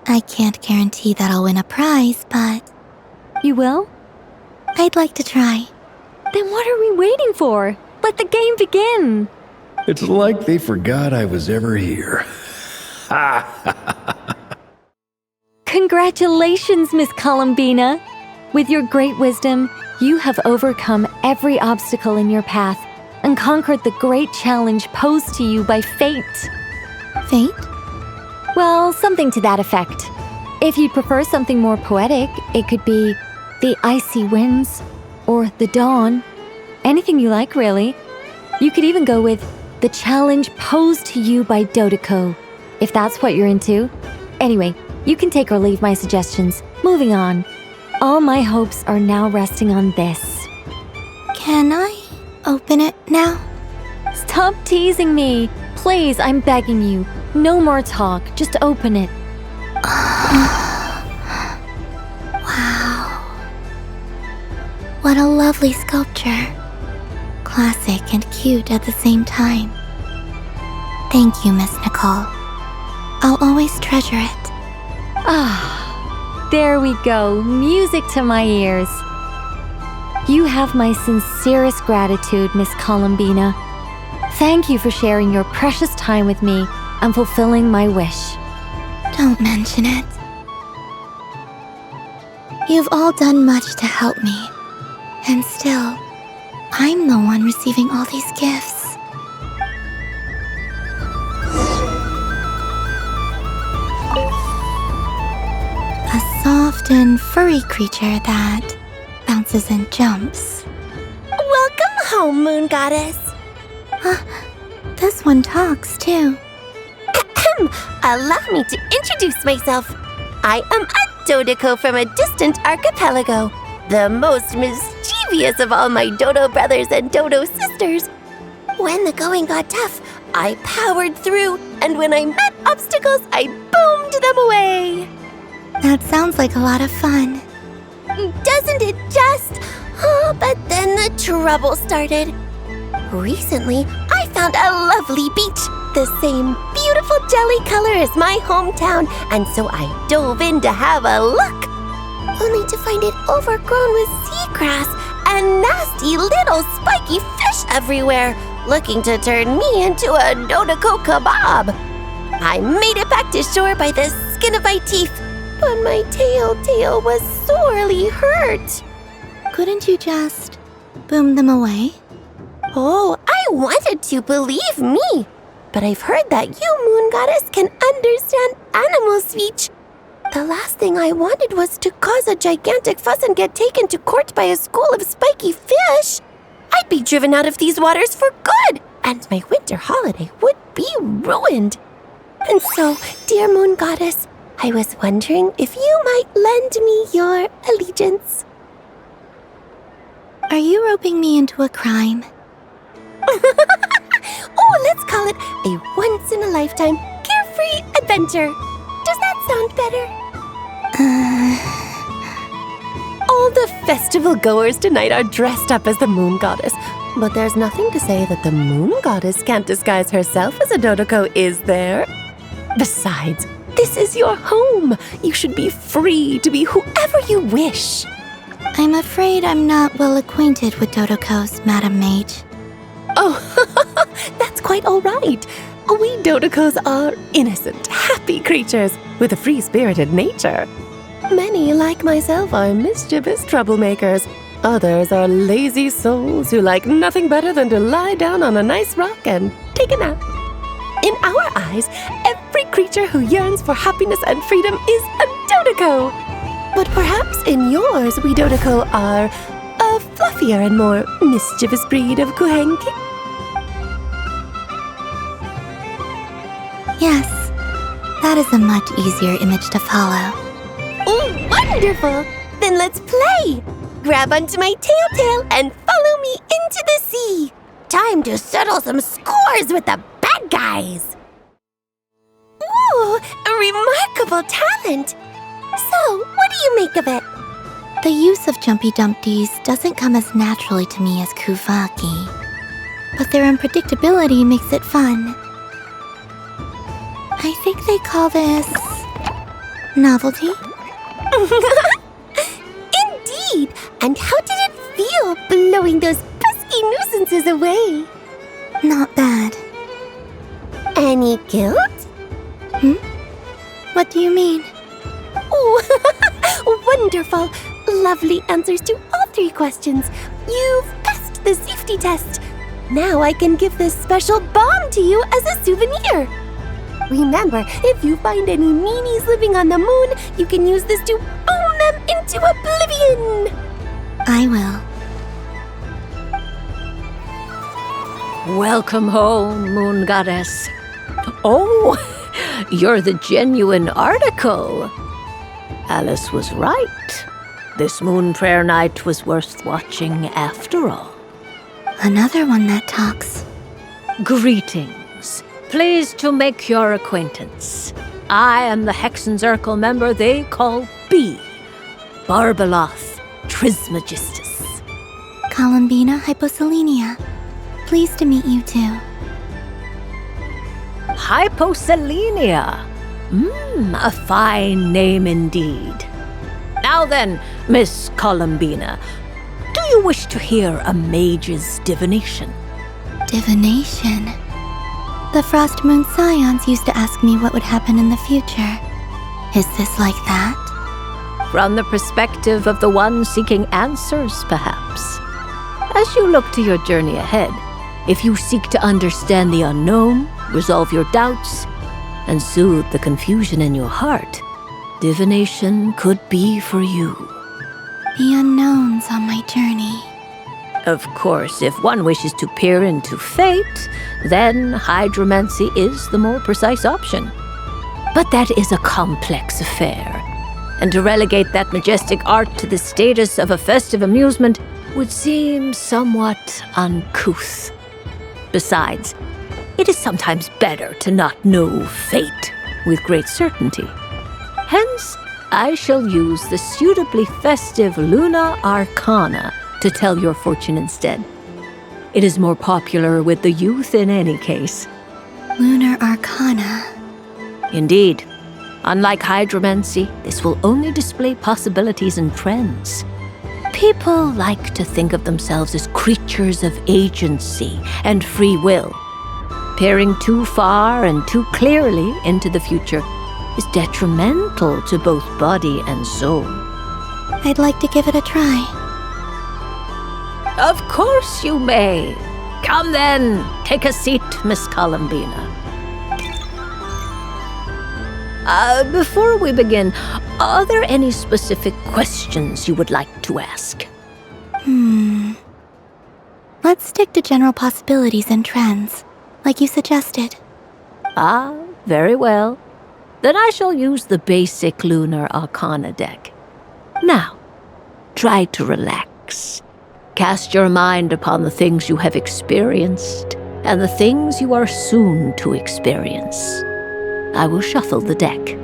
I can't guarantee that I'll win a prize, but... You will? I'd like to try. Then what are we waiting for? Let the game begin! It's like they forgot I was ever here. Congratulations, Miss Columbina! With your great wisdom, you have overcome every obstacle in your path and conquered the great challenge posed to you by fate. Fate? Well, something to that effect. If you'd prefer something more poetic, it could be the icy winds or the dawn. Anything you like, really. You could even go with the challenge posed to you by Dodeco, if that's what you're into. Anyway, you can take or leave my suggestions. Moving on. All my hopes are now resting on this. Can I open it now? Stop teasing me! Please, I'm begging you. No more talk. Just open it. Wow. What a lovely sculpture. Classic and cute at the same time. Thank you, Miss Nicole. I'll always treasure it. Ah, there we go. Music to my ears. You have my sincerest gratitude, Miss Columbina. Thank you for sharing your precious time with me and fulfilling my wish. Don't mention it. You've all done much to help me. And still, I'm the one receiving all these gifts. A soft and furry creature that bounces and jumps. Welcome home, Moon Goddess. This one talks, too. Allow me to introduce myself. I am a Dodeco from a distant archipelago, the most mischievous of all my Dodo brothers and Dodo sisters. When the going got tough, I powered through, and when I met obstacles, I boomed them away. That sounds like a lot of fun. Doesn't it just? Oh, but then the trouble started. Recently, I found a lovely beach, the same beautiful jelly color as my hometown, and so I dove in to have a look. Only to find it overgrown with seagrass and nasty little spiky fish everywhere, looking to turn me into a Dodoko kebab. I made it back to shore by the skin of my teeth, but my tail was sorely hurt. Couldn't you just boom them away? Oh, I wanted to, believe me. But I've heard that you, Moon Goddess, can understand animal speech. The last thing I wanted was to cause a gigantic fuss and get taken to court by a school of spiky fish. I'd be driven out of these waters for good, and my winter holiday would be ruined. And so, dear Moon Goddess, I was wondering if you might lend me your allegiance. Are you roping me into a crime? Oh, let's call it a once-in-a-lifetime carefree adventure. Does that sound better? All the festival goers tonight are dressed up as the Moon Goddess. But there's nothing to say that the Moon Goddess can't disguise herself as a Dodoko, is there? Besides, this is your home. You should be free to be whoever you wish. I'm afraid I'm not well acquainted with Dodokos, Madam Mage. Oh, that's quite all right. We Dodokos are innocent, happy creatures with a free-spirited nature. Many, like myself, are mischievous troublemakers. Others are lazy souls who like nothing better than to lie down on a nice rock and take a nap. In our eyes, every creature who yearns for happiness and freedom is a Dodoko. But perhaps in yours, we Dodoko are a fluffier and more mischievous breed of Kuhenki. Yes, that is a much easier image to follow. Oh, wonderful! Then let's play! Grab onto my tail and follow me into the sea. Time to settle some scores with the bad guys. Ooh, a remarkable talent. So, what do you make of it? The use of Jumpy Dumpties doesn't come as naturally to me as Kuvaki, but their unpredictability makes it fun. I think they call this novelty. Indeed! And how did it feel blowing those pesky nuisances away? Not bad. Any guilt? What do you mean? Oh, wonderful! Lovely answers to all three questions. You've passed the safety test. Now I can give this special bomb to you as a souvenir. Remember, if you find any meanies living on the moon, you can use this to boom them into oblivion. I will. Welcome home, Moon Goddess. Oh, you're the genuine article. Alice was right. This moon prayer night was worth watching after all. Another one that talks. Greetings. Pleased to make your acquaintance. I am the Hexen member they call B. Barbeloth Trismegistus. Columbina Hyposelenia. Pleased to meet you too. Hyposelenia. A fine name indeed. Now then, Miss Columbina, do you wish to hear a mage's divination? Divination? The Frost Moon Scions used to ask me what would happen in the future. Is this like that? From the perspective of the one seeking answers, perhaps. As you look to your journey ahead, if you seek to understand the unknown, resolve your doubts, and soothe the confusion in your heart, divination could be for you. The unknowns on my journey. Of course, if one wishes to peer into fate, then hydromancy is the more precise option. But that is a complex affair, and to relegate that majestic art to the status of a festive amusement would seem somewhat uncouth. Besides, it is sometimes better to not know fate with great certainty. Hence, I shall use the suitably festive Luna Arcana to tell your fortune instead. It is more popular with the youth in any case. Lunar Arcana. Indeed. Unlike hydromancy, this will only display possibilities and trends. People like to think of themselves as creatures of agency and free will. Peering too far and too clearly into the future is detrimental to both body and soul. I'd like to give it a try. Of course you may. Come then, take a seat, Miss Columbina. Before we begin, are there any specific questions you would like to ask? Let's stick to general possibilities and trends, like you suggested. Ah, very well. Then I shall use the basic Lunar Arcana deck. Now, try to relax. Cast your mind upon the things you have experienced and the things you are soon to experience. I will shuffle the deck.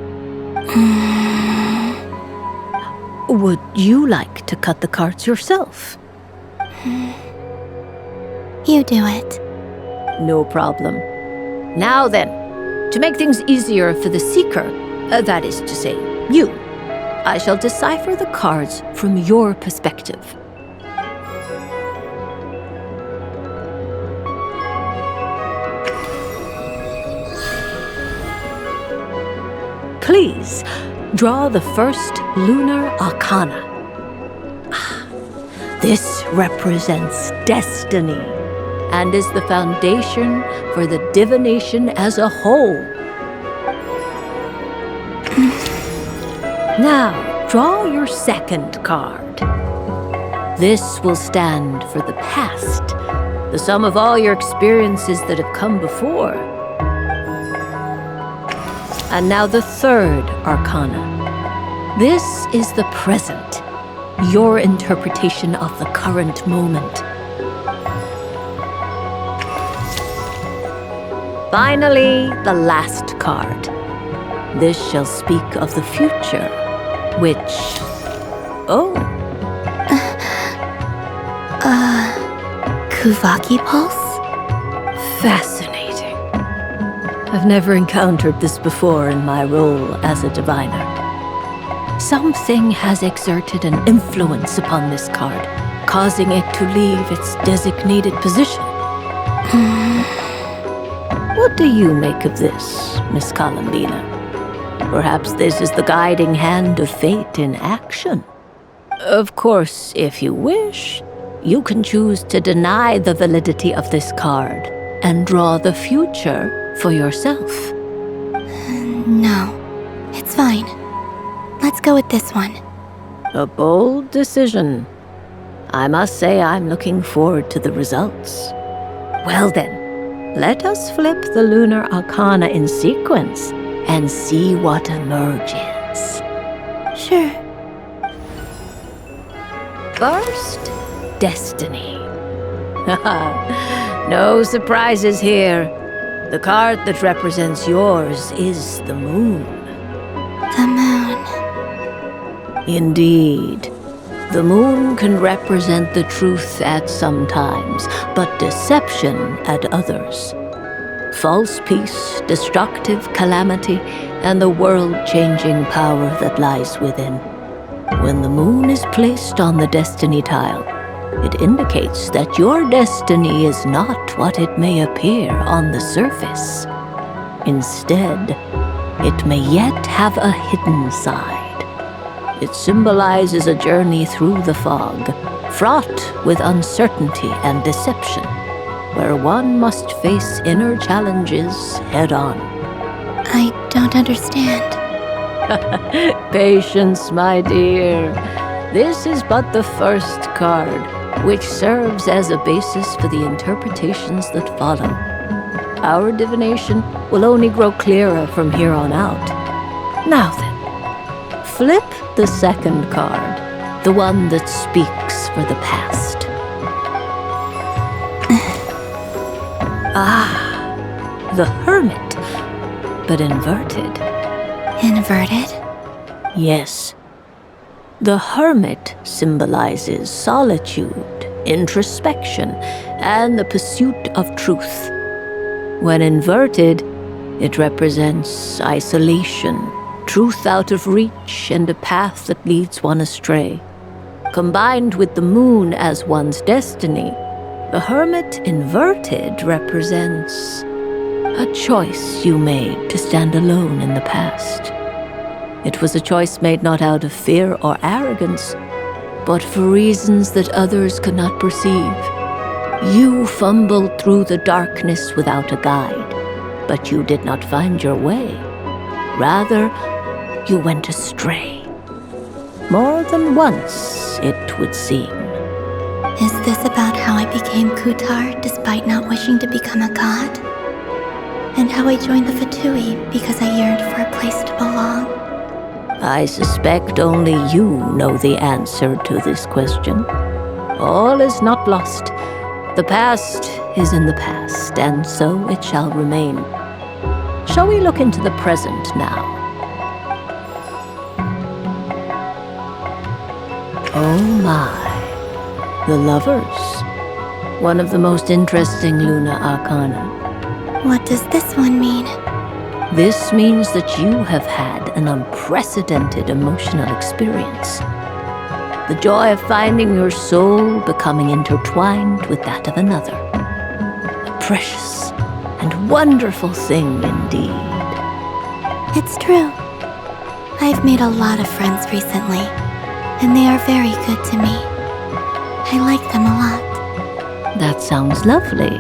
Would you like to cut the cards yourself? You do it. No problem. Now then, to make things easier for the seeker, that is to say, you, I shall decipher the cards from your perspective. Please, draw the first Lunar Arcana. This represents destiny and is the foundation for the divination as a whole. Now, draw your second card. This will stand for the past, the sum of all your experiences that have come before. And now the third Arcana. This is the present, your interpretation of the current moment. Finally, the last card. This shall speak of the future, which... Oh. Kuvaki Pulse? Fascinating. I've never encountered this before in my role as a diviner. Something has exerted an influence upon this card, causing it to leave its designated position. What do you make of this, Miss Columbina? Perhaps this is the guiding hand of fate in action. Of course, if you wish, you can choose to deny the validity of this card and draw the future for yourself. No, it's fine. Let's go with this one. A bold decision. I must say I'm looking forward to the results. Well then, let us flip the Lunar Arcana in sequence and see what emerges. Sure. First, Destiny. No surprises here. The card that represents yours is the moon. The moon. Indeed. The moon can represent the truth at some times, but deception at others. False peace, destructive calamity, and the world-changing power that lies within. When the moon is placed on the destiny tile, it indicates that your destiny is not what it may appear on the surface. Instead, it may yet have a hidden side. It symbolizes a journey through the fog, fraught with uncertainty and deception, where one must face inner challenges head-on. I don't understand. Patience, my dear. This is but the first card, which serves as a basis for the interpretations that follow. Our divination will only grow clearer from here on out. Now then, flip the second card, the one that speaks for the past. The Hermit, but inverted. Inverted? Yes. The hermit symbolizes solitude, introspection, and the pursuit of truth. When inverted, it represents isolation, truth out of reach, and a path that leads one astray. Combined with the moon as one's destiny, the hermit inverted represents a choice you made to stand alone in the past. It was a choice made not out of fear or arrogance, but for reasons that others could not perceive. You fumbled through the darkness without a guide, but you did not find your way. Rather, you went astray. More than once, it would seem. Is this about how I became Kutar despite not wishing to become a god? And how I joined the Fatui because I yearned for a place to belong? I suspect only you know the answer to this question. All is not lost. The past is in the past, and so it shall remain. Shall we look into the present now? Oh my. The lovers. One of the most interesting Luna Arcana. What does this one mean? This means that you have had an unprecedented emotional experience. The joy of finding your soul becoming intertwined with that of another. A precious and wonderful thing indeed. It's true. I've made a lot of friends recently, and they are very good to me. I like them a lot. That sounds lovely.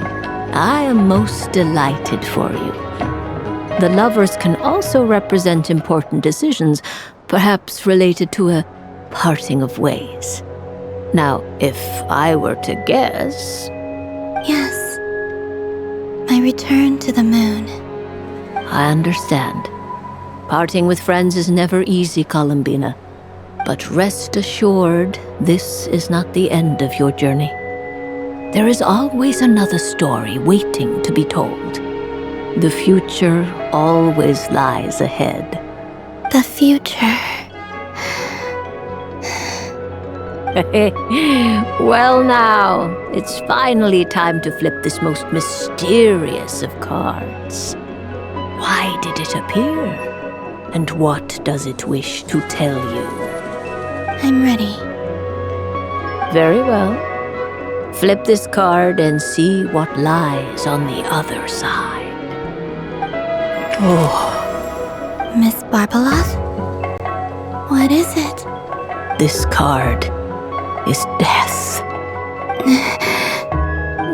I am most delighted for you. The lovers can also represent important decisions, perhaps related to a parting of ways. Now, if I were to guess... Yes. My return to the moon. I understand. Parting with friends is never easy, Columbina. But rest assured, this is not the end of your journey. There is always another story waiting to be told. The future always lies ahead. The future. Well now, it's finally time to flip this most mysterious of cards. Why did it appear? And what does it wish to tell you? I'm ready. Very well. Flip this card and see what lies on the other side. Oh. Miss Barbaloth? What is it? This card is death.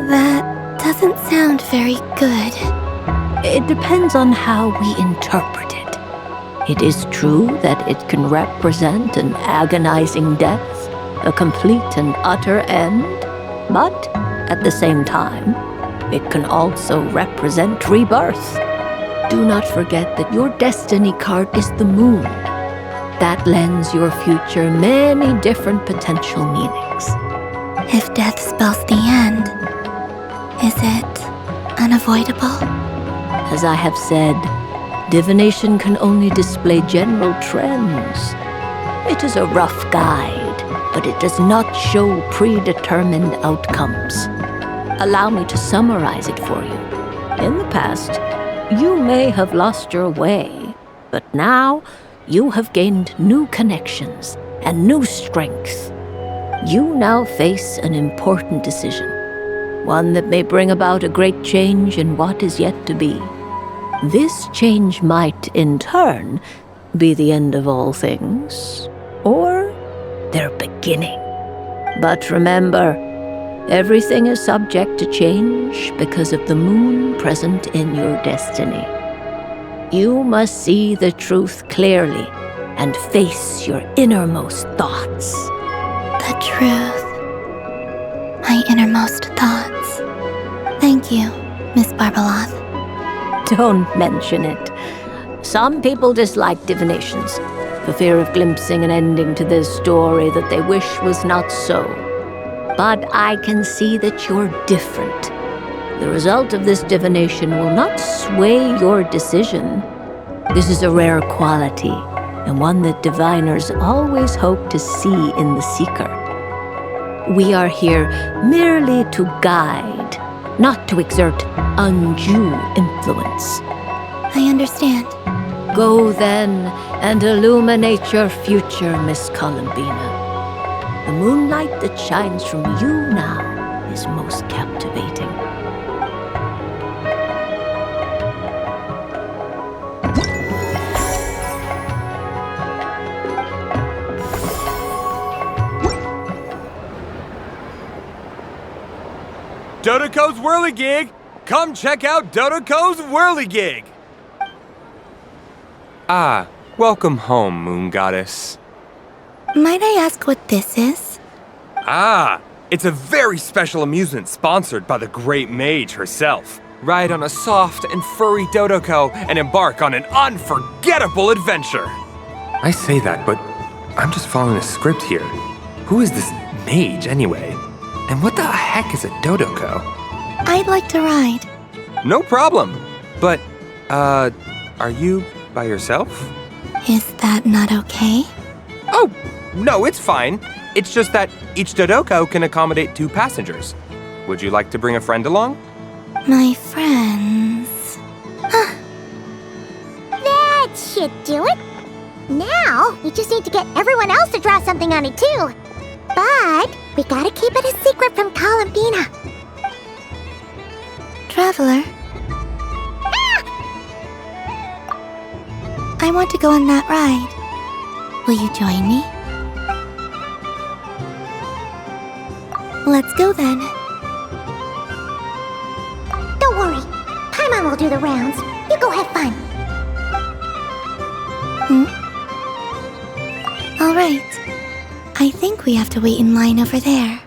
That doesn't sound very good. It depends on how we interpret it. It is true that it can represent an agonizing death, a complete and utter end, but at the same time, it can also represent rebirth. Do not forget that your destiny card is the moon. That lends your future many different potential meanings. If death spells the end, is it unavoidable? As I have said, divination can only display general trends. It is a rough guide, but it does not show predetermined outcomes. Allow me to summarize it for you. In the past, you may have lost your way, but now you have gained new connections and new strength. You now face an important decision, one that may bring about a great change in what is yet to be. This change might, in turn, be the end of all things, or their beginning. But remember, everything is subject to change because of the moon present in your destiny. You must see the truth clearly and face your innermost thoughts. The truth. My innermost thoughts. Thank you, Miss Barbaloth. Don't mention it. Some people dislike divinations, for fear of glimpsing an ending to their story that they wish was not so. But I can see that you're different. The result of this divination will not sway your decision. This is a rare quality, and one that diviners always hope to see in the seeker. We are here merely to guide, not to exert undue influence. I understand. Go then and illuminate your future, Miss Columbina. The moonlight that shines from you now is most captivating. Dodoko's Whirligig! Come check out Dodoko's Whirligig! Ah, welcome home, Moon Goddess. Might I ask what this is? Ah, it's a very special amusement sponsored by the great mage herself. Ride on a soft and furry Dodoko and embark on an unforgettable adventure. I say that, but I'm just following a script here. Who is this mage, anyway? And what the heck is a Dodoko? I'd like to ride. No problem. But, are you by yourself? Is that not okay? Oh, no, it's fine. It's just that each Dodoko can accommodate 2 passengers. Would you like to bring a friend along? My friends. That should do it. Now, we just need to get everyone else to draw something on it too. But we gotta keep it a secret from Columbina. Traveler. I want to go on that ride. Will you join me? Let's go then. Don't worry. Paimon will do the rounds. You go have fun. All right. I think we have to wait in line over there.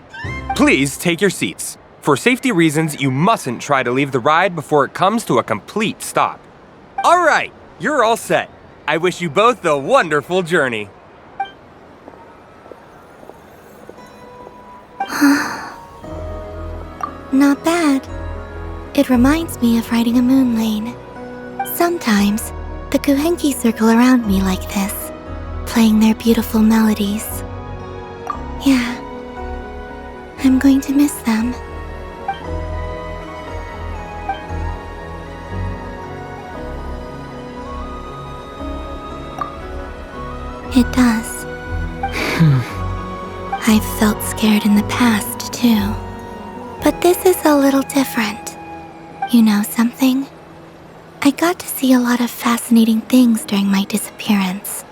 Please take your seats. For safety reasons, you mustn't try to leave the ride before it comes to a complete stop. All right, you're all set. I wish you both a wonderful journey. Not bad. It reminds me of riding a moon lane. Sometimes, the Kuhenki circle around me like this, playing their beautiful melodies. Yeah, I'm going to miss them. It does. I've felt scared in the past, too. But this is a little different. You know something? I got to see a lot of fascinating things during my disappearance.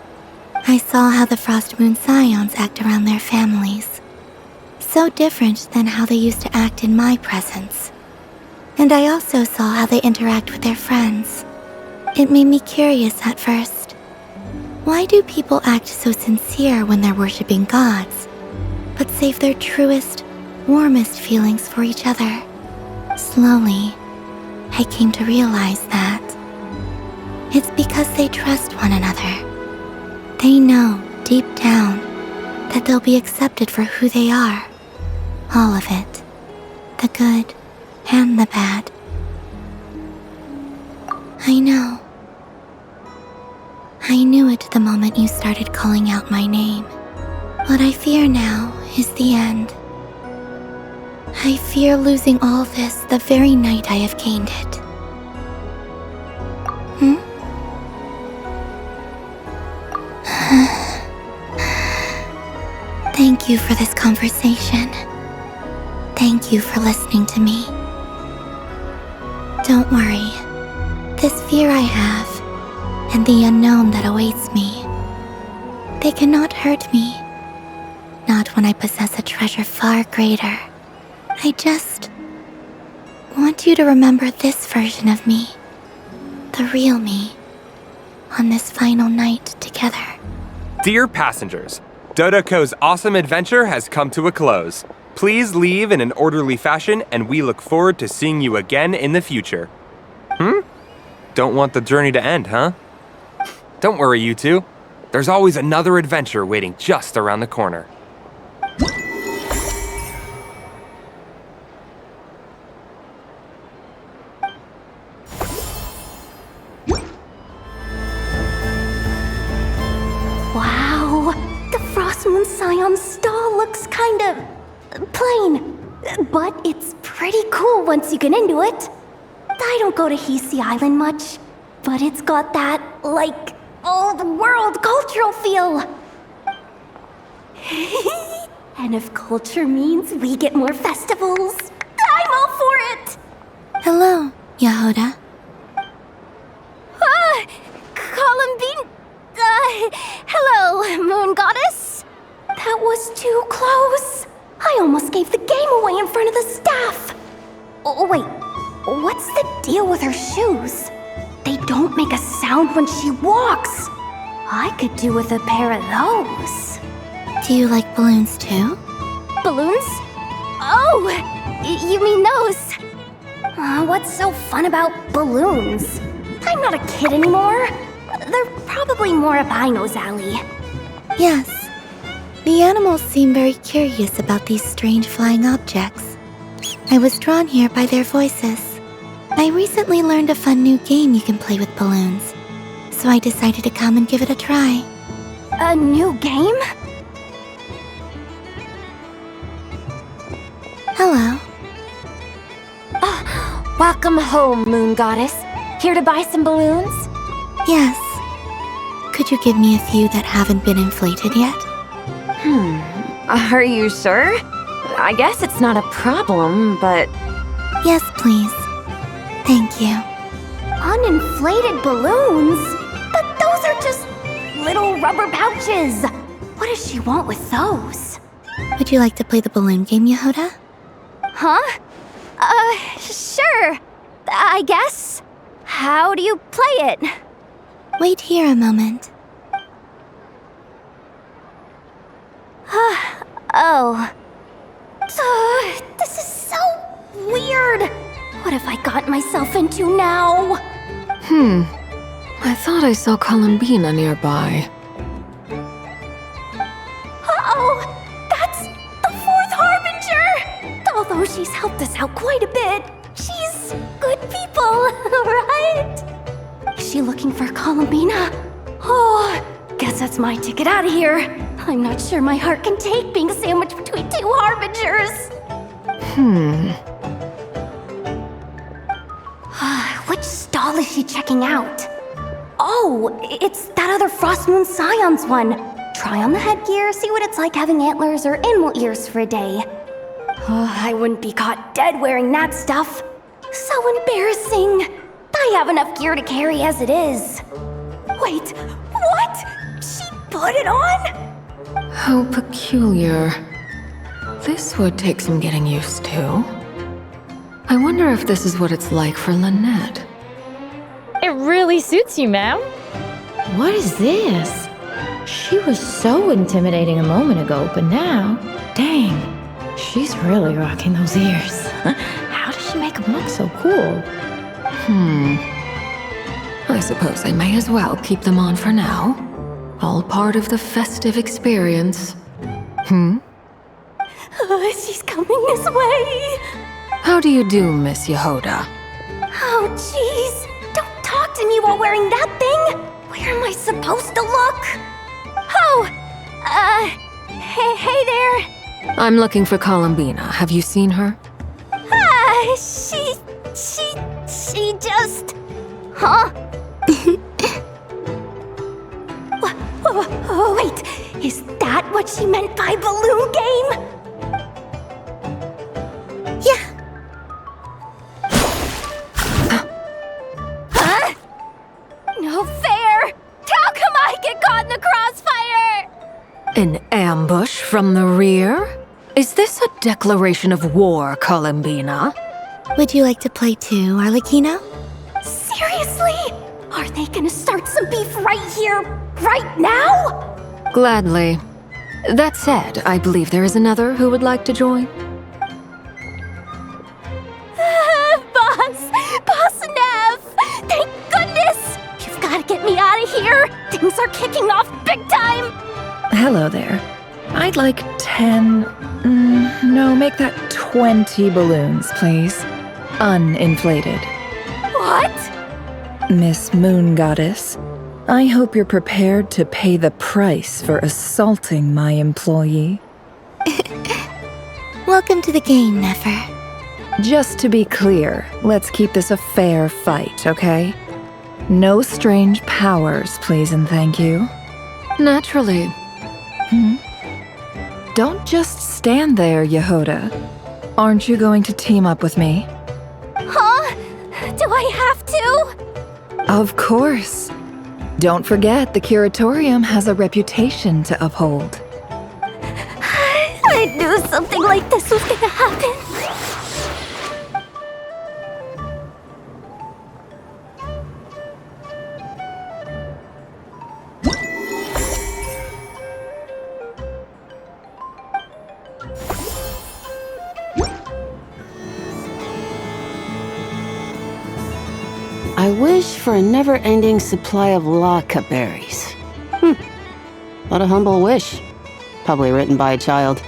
I saw how the Frost Moon Scions act around their families. So different than how they used to act in my presence. And I also saw how they interact with their friends. It made me curious at first. Why do people act so sincere when they're worshipping gods, but save their truest, warmest feelings for each other? Slowly, I came to realize that it's because they trust one another. They know, deep down, that they'll be accepted for who they are. All of it. The good and the bad. I know. I knew it the moment you started calling out my name. What I fear now is the end. I fear losing all this the very night I have gained it. Thank you for this conversation. Thank you for listening to me. Don't worry. This fear I have, and the unknown that awaits me, they cannot hurt me. Not when I possess a treasure far greater. I just want you to remember this version of me, the real me, on this final night together. Dear passengers, Dodoko's awesome adventure has come to a close. Please leave in an orderly fashion, and we look forward to seeing you again in the future. Don't want the journey to end, huh? Don't worry, you two. There's always another adventure waiting just around the corner. kinda plain. But it's pretty cool once you get into it. I don't go to Heskiren Island much, but it's got that, like, old-world cultural feel. And if culture means we get more festivals, I'm all for it! Hello, Yehoda. Columbine... hello, Moon Goddess? That was too close. I almost gave the game away in front of the staff. Oh, wait. What's the deal with her shoes? They don't make a sound when she walks. I could do with a pair of those. Do you like balloons too? Balloons? Oh, you mean those? What's so fun about balloons? I'm not a kid anymore. They're probably more up Aino's alley. Yes. The animals seem very curious about these strange flying objects. I was drawn here by their voices. I recently learned a fun new game you can play with balloons, so I decided to come and give it a try. A new game? Hello. Welcome home, Moon Goddess. Here to buy some balloons? Yes. Could you give me a few that haven't been inflated yet? Are you sure? I guess it's not a problem, but... Yes, please. Thank you. Uninflated balloons? But those are just little rubber pouches. What does she want with those? Would you like to play the balloon game, Yehoda? Huh? Sure. I guess. How do you play it? Wait here a moment. Oh. This is so weird. What have I got myself into now? I thought I saw Columbina nearby. Uh-oh! That's the fourth Harbinger! Although she's helped us out quite a bit, she's good people, right? Is she looking for Columbina? Oh, guess that's my ticket out of here. I'm not sure my heart can take being sandwiched between two Harbingers. Which stall is she checking out? Oh, it's that other Frost Moon Scion's one. Try on the headgear, see what it's like having antlers or animal ears for a day. Oh, I wouldn't be caught dead wearing that stuff. So embarrassing. I have enough gear to carry as it is. Wait, what? She put it on? How peculiar. This would take some getting used to. I wonder if this is what it's like for Lynette. It really suits you, ma'am. What is this? She was so intimidating a moment ago, but now, dang, she's really rocking those ears. How does she make them look so cool? I suppose I may as well keep them on for now. All part of the festive experience. She's coming this way. How do you do, Miss Yehoda? Oh, jeez. Don't talk to me while wearing that thing. Where am I supposed to look? Oh, hey there. I'm looking for Columbina. Have you seen her? She just... Huh? Wait, is that what she meant by balloon game? Yeah. Huh? No fair! How come I get caught in the crossfire? An ambush from the rear? Is this a declaration of war, Columbina? Would you like to play too, Arlecchino? Seriously? Are they gonna start some beef right here, right now? Gladly. That said, I believe there is another who would like to join. Boss Nev! Thank goodness! You've gotta get me out of here! Things are kicking off big time! Hello there. I'd like 10... no, make that 20 balloons, please. Uninflated. What? Miss Moon Goddess, I hope you're prepared to pay the price for assaulting my employee. Welcome to the game, Nefer. Just to be clear, let's keep this a fair fight, okay? No strange powers, please and thank you. Naturally. Don't just stand there, Yehoda. Aren't you going to team up with me? Huh? Do I have to? Of course. Don't forget, the Curatorium has a reputation to uphold. I knew something like this was gonna happen. I wish for a never-ending supply of laka berries. What a humble wish. Probably written by a child.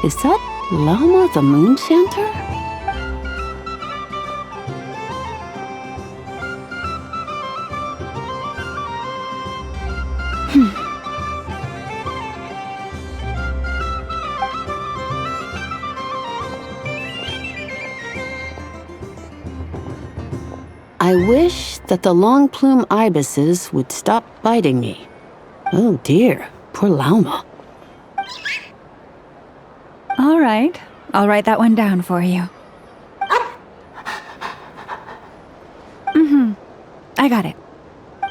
Is that Llama the Moon Chanter? I wish that the long plume ibises would stop biting me. Oh dear, poor Llama. All right, I'll write that one down for you. I got it.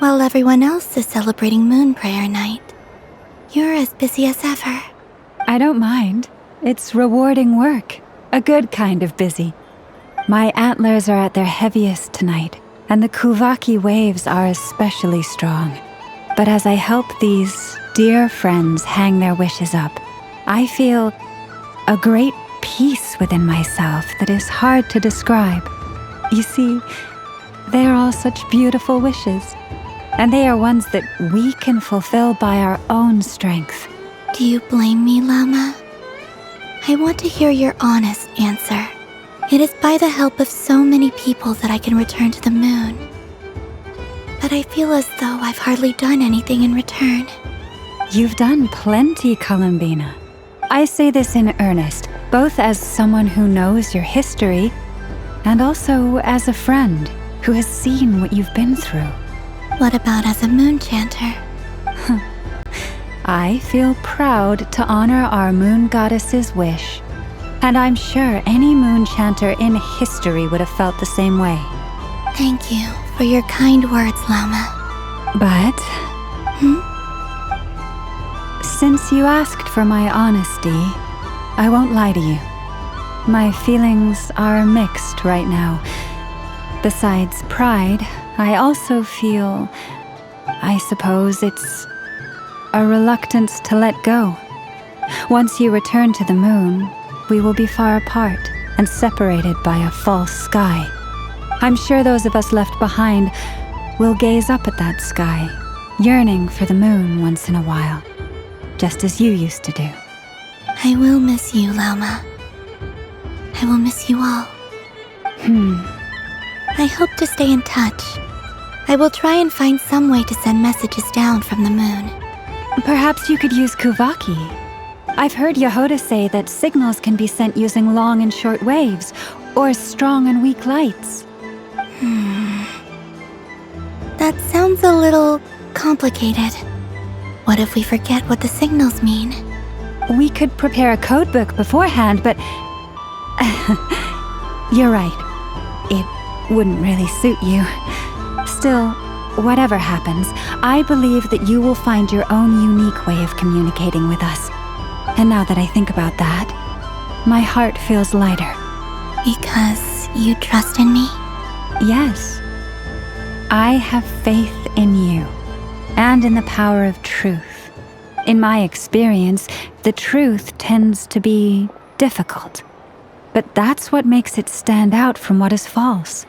While everyone else is celebrating Moon Prayer Night, you're as busy as ever. I don't mind. It's rewarding work. A good kind of busy. My antlers are at their heaviest tonight, and the Kuvaki waves are especially strong. But as I help these dear friends hang their wishes up, I feel a great peace within myself that is hard to describe. You see, they are all such beautiful wishes, and they are ones that we can fulfill by our own strength. Do you blame me, Llama? I want to hear your honest answer. It is by the help of so many people that I can return to the moon. But I feel as though I've hardly done anything in return. You've done plenty, Columbina. I say this in earnest, both as someone who knows your history, and also as a friend who has seen what you've been through. What about as a moon chanter? I feel proud to honor our moon goddess's wish. And I'm sure any moon chanter in history would have felt the same way. Thank you for your kind words, Llama. But... since you asked for my honesty, I won't lie to you. My feelings are mixed right now. Besides pride, I also feel... I suppose it's... a reluctance to let go. Once you return to the moon, we will be far apart and separated by a false sky. I'm sure those of us left behind will gaze up at that sky, yearning for the moon once in a while, just as you used to do. I will miss you, Llama. I will miss you all. I hope to stay in touch. I will try and find some way to send messages down from the moon. Perhaps you could use Kuvaki. I've heard Yehoda say that signals can be sent using long and short waves, or strong and weak lights. That sounds a little complicated. What if we forget what the signals mean? We could prepare a codebook beforehand, but... You're right. It wouldn't really suit you. Still, whatever happens, I believe that you will find your own unique way of communicating with us. And now that I think about that, my heart feels lighter. Because you trust in me? Yes. I have faith in you, and in the power of truth. In my experience, the truth tends to be difficult. But that's what makes it stand out from what is false.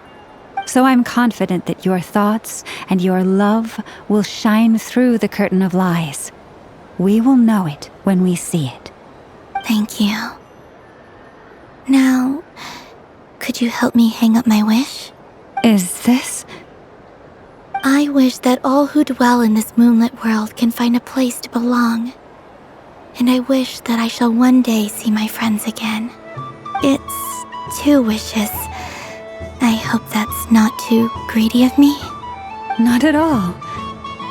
So I'm confident that your thoughts and your love will shine through the curtain of lies. We will know it when we see it. Thank you. Now, could you help me hang up my wish? Is this? I I wish that all who dwell in this moonlit world can find a place to belong. And I wish that I shall one day see my friends again. It's 2 wishes. I hope that's not too greedy of me. Not at all.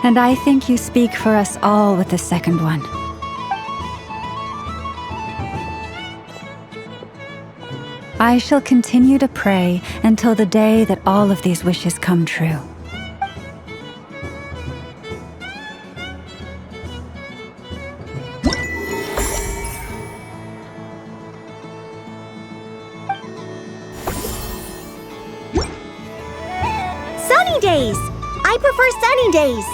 And I think you speak for us all with the second one. I shall continue to pray until the day that all of these wishes come true. Sunny days! I prefer sunny days.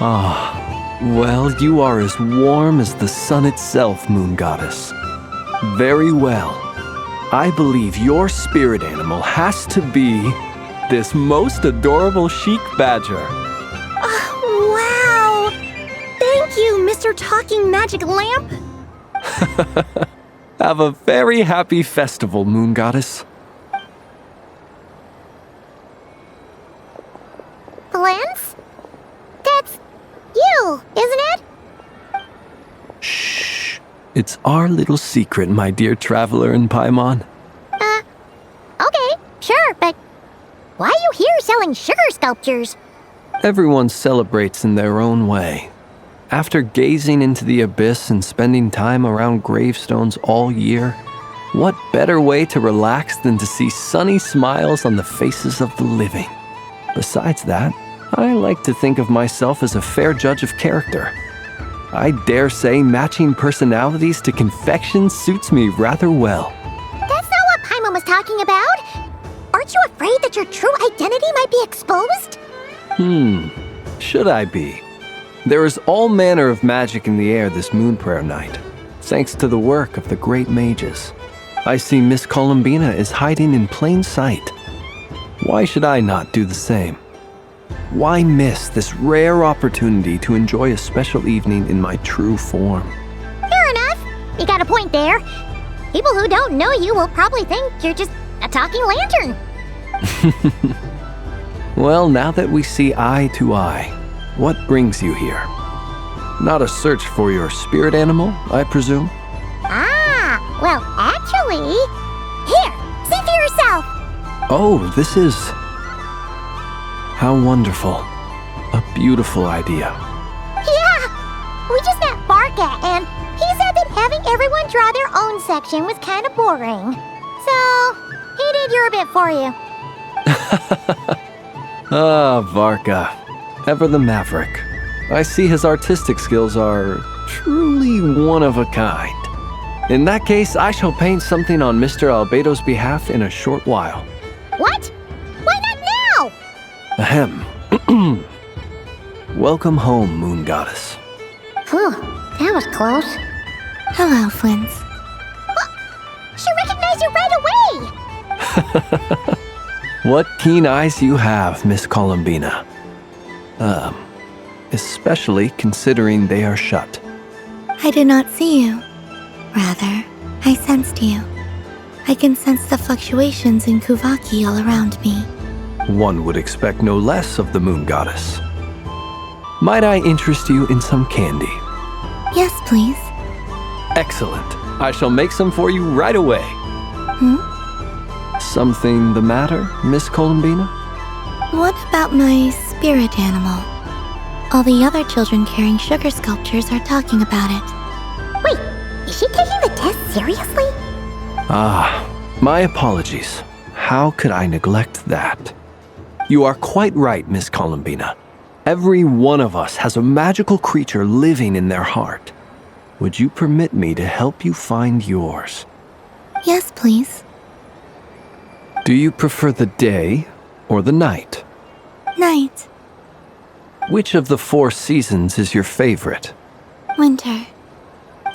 Ah, well, you are as warm as the sun itself, Moon Goddess. Very well. I believe your spirit animal has to be this most adorable chic badger. Wow! Thank you, Mr. Talking Magic Lamp. Have a very happy festival, Moon Goddess. Blends? That's you, isn't it? Shh. It's our little secret, my dear traveler in Paimon. Okay, sure, but why are you here selling sugar sculptures? Everyone celebrates in their own way. After gazing into the abyss and spending time around gravestones all year, what better way to relax than to see sunny smiles on the faces of the living? Besides that, I like to think of myself as a fair judge of character. I dare say matching personalities to confection suits me rather well. That's not what Paimon was talking about. Aren't you afraid that your true identity might be exposed? Should I be? There is all manner of magic in the air this moon prayer night, thanks to the work of the great mages. I see Miss Columbina is hiding in plain sight. Why should I not do the same? Why miss this rare opportunity to enjoy a special evening in my true form? Fair enough. You got a point there. People who don't know you will probably think you're just a talking lantern. Well, now that we see eye to eye, what brings you here? Not a search for your spirit animal, I presume? Well, actually... Here, see for yourself. Oh, this is... How wonderful. A beautiful idea. Yeah! We just met Barca, and he said that having everyone draw their own section was kind of boring. So, he did your bit for you. Ah, Varka. Ever the maverick. I see his artistic skills are truly one of a kind. In that case, I shall paint something on Mr. Albedo's behalf in a short while. What? Why not now? Ahem. Welcome home, Moon Goddess. Whew, that was close. Hello, Flins. She recognized you right away! What keen eyes you have, Miss Columbina. Especially considering they are shut. I did not see you. Rather, I sensed you. I can sense the fluctuations in Kuvaki all around me. One would expect no less of the Moon Goddess. Might I interest you in some candy? Yes, please. Excellent. I shall make some for you right away. Something the matter, Miss Columbina? What about my spirit animal? All the other children carrying sugar sculptures are talking about it. Wait, is she taking the test seriously? My apologies. How could I neglect that? You are quite right, Miss Columbina. Every one of us has a magical creature living in their heart. Would you permit me to help you find yours? Yes, please. Do you prefer the day or the night? Night. Which of the 4 seasons is your favorite? Winter.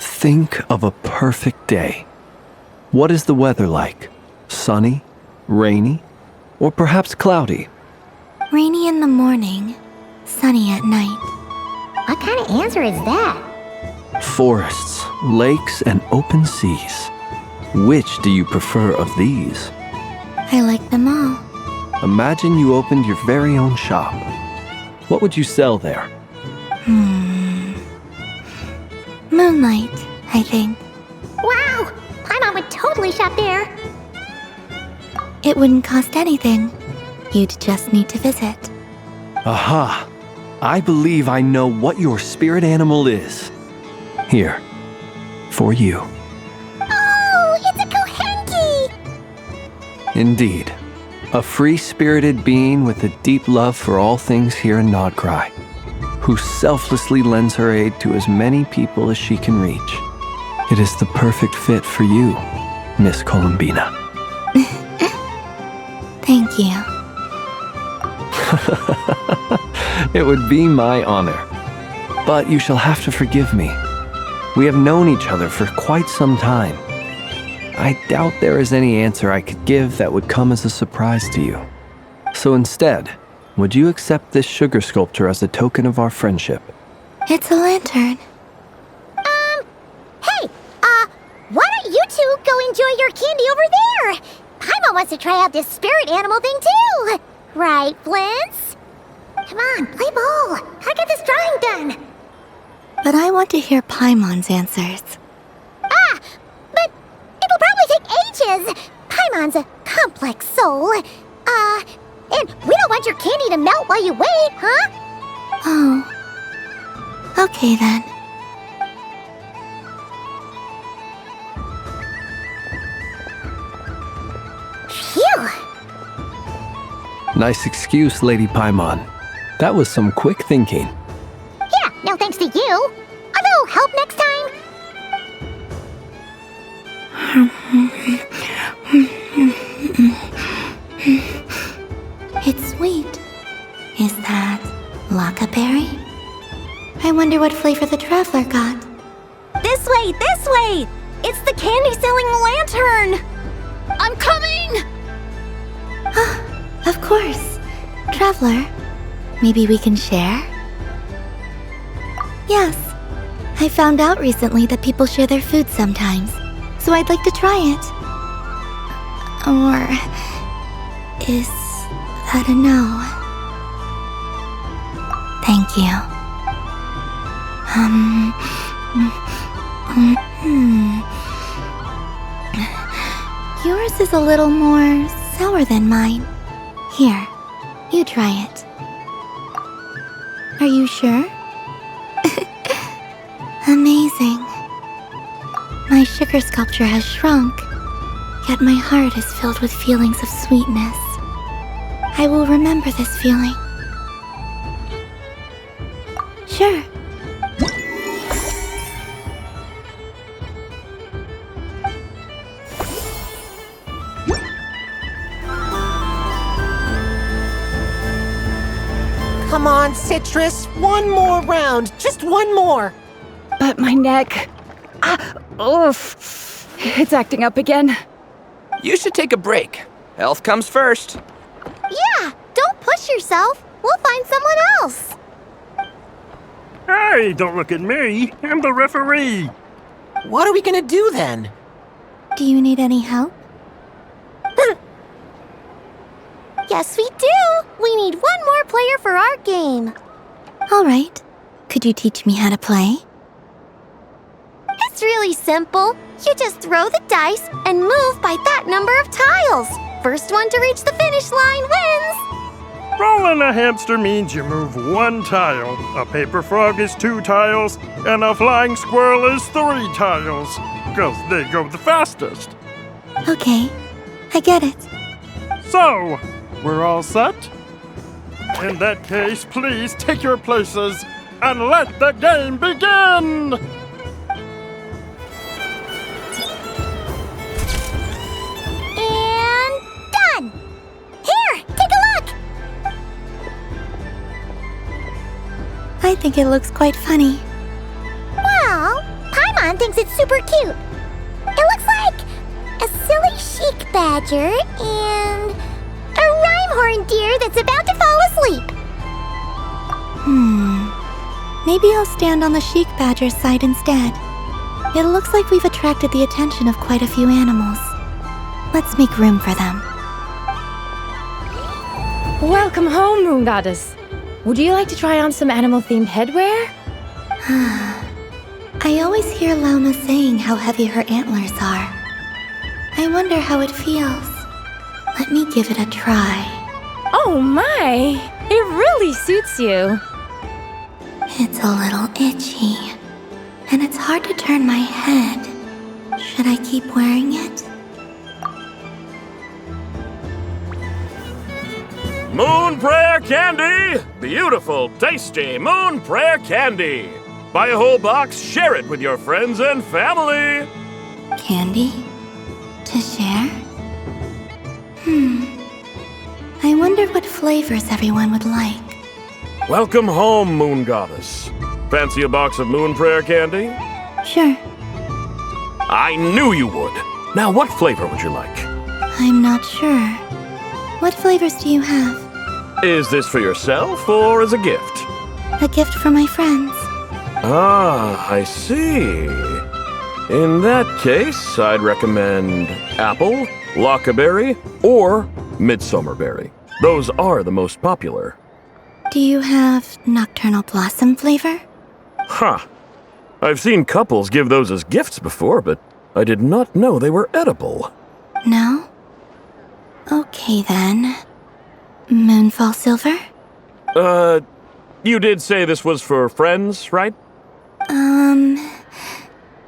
Think of a perfect day. What is the weather like? Sunny, rainy, or perhaps cloudy? Rainy in the morning, sunny at night. What kind of answer is that? Forests, lakes, and open seas. Which do you prefer of these? I like them all. Imagine you opened your very own shop. What would you sell there? Moonlight, I think. Wow! Paimon would totally shop there. It wouldn't cost anything. You'd just need to visit. Aha! I believe I know what your spirit animal is. Here, for you. Oh, it's a Kohenki! Indeed. A free-spirited being with a deep love for all things here in Nodcry, who selflessly lends her aid to as many people as she can reach. It is the perfect fit for you, Miss Columbina. Thank you. It would be my honor. But you shall have to forgive me. We have known each other for quite some time. I doubt there is any answer I could give that would come as a surprise to you. So instead, would you accept this sugar sculpture as a token of our friendship? It's a lantern. Hey, why don't you two go enjoy your candy over there? Paimon wants to try out this spirit animal thing too. Right, Blintz? Come on, play ball. I got this drawing done. But I want to hear Paimon's answers. But it'll probably take ages. Paimon's a complex soul. And we don't want your candy to melt while you wait, huh? Oh. Okay then. Phew! Nice excuse, Lady Paimon. That was some quick thinking. Yeah, no thanks to you. Although, help next time. It's sweet. Is that Lockaberry? I wonder what flavor the traveler got. This way! This way! It's the candy-selling lantern! I'm coming! Of course. Traveler, maybe we can share? Yes. I found out recently that people share their food sometimes, so I'd like to try it. Or is that a no? Thank you. Yours is a little more sour than mine. Here, you try it. Are you sure? Amazing. My sugar sculpture has shrunk, yet my heart is filled with feelings of sweetness. I will remember this feeling. Sure. Come on, Citrus. One more round. Just one more. But my neck... oof. It's acting up again. You should take a break. Health comes first. Yeah, don't push yourself. We'll find someone else. Hey, don't look at me. I'm the referee. What are we gonna do then? Do you need any help? Yes, we do. We need one more player for our game. All right. Could you teach me how to play? It's really simple. You just throw the dice and move by that number of tiles. First one to reach the finish line wins. Rolling a hamster means you move one tile. A paper frog is 2 tiles, and a flying squirrel is 3 tiles. 'Cause they go the fastest. Okay, I get it. So, we're all set? In that case, please take your places and let the game begin! And done! Here, take a look! I think it looks quite funny. Well, Paimon thinks it's super cute. It looks like a silly chic badger and a rhyme-horn deer that's about to fall asleep. Maybe I'll stand on the chic badger's side instead. It looks like we've attracted the attention of quite a few animals. Let's make room for them. Welcome home, Moon Goddess. Would you like to try on some animal-themed headwear? I always hear Lauma saying how heavy her antlers are. I wonder how it feels. Let me give it a try. Oh my! It really suits you. It's a little itchy, and it's hard to turn my head. Should I keep wearing it? Moon Prayer Candy! Beautiful, tasty Moon Prayer Candy! Buy a whole box, share it with your friends and family! Candy? To share? I wonder what flavors everyone would like. Welcome home, Moon Goddess. Fancy a box of Moon Prayer Candy? Sure. I knew you would. Now, what flavor would you like? I'm not sure. What flavors do you have? Is this for yourself or as a gift? A gift for my friends. Ah, I see. In that case, I'd recommend apple, lockaberry, or midsummerberry. Those are the most popular. Do you have nocturnal blossom flavor? Huh. I've seen couples give those as gifts before, but I did not know they were edible. No? Okay then. Moonfall silver? You did say this was for friends, right?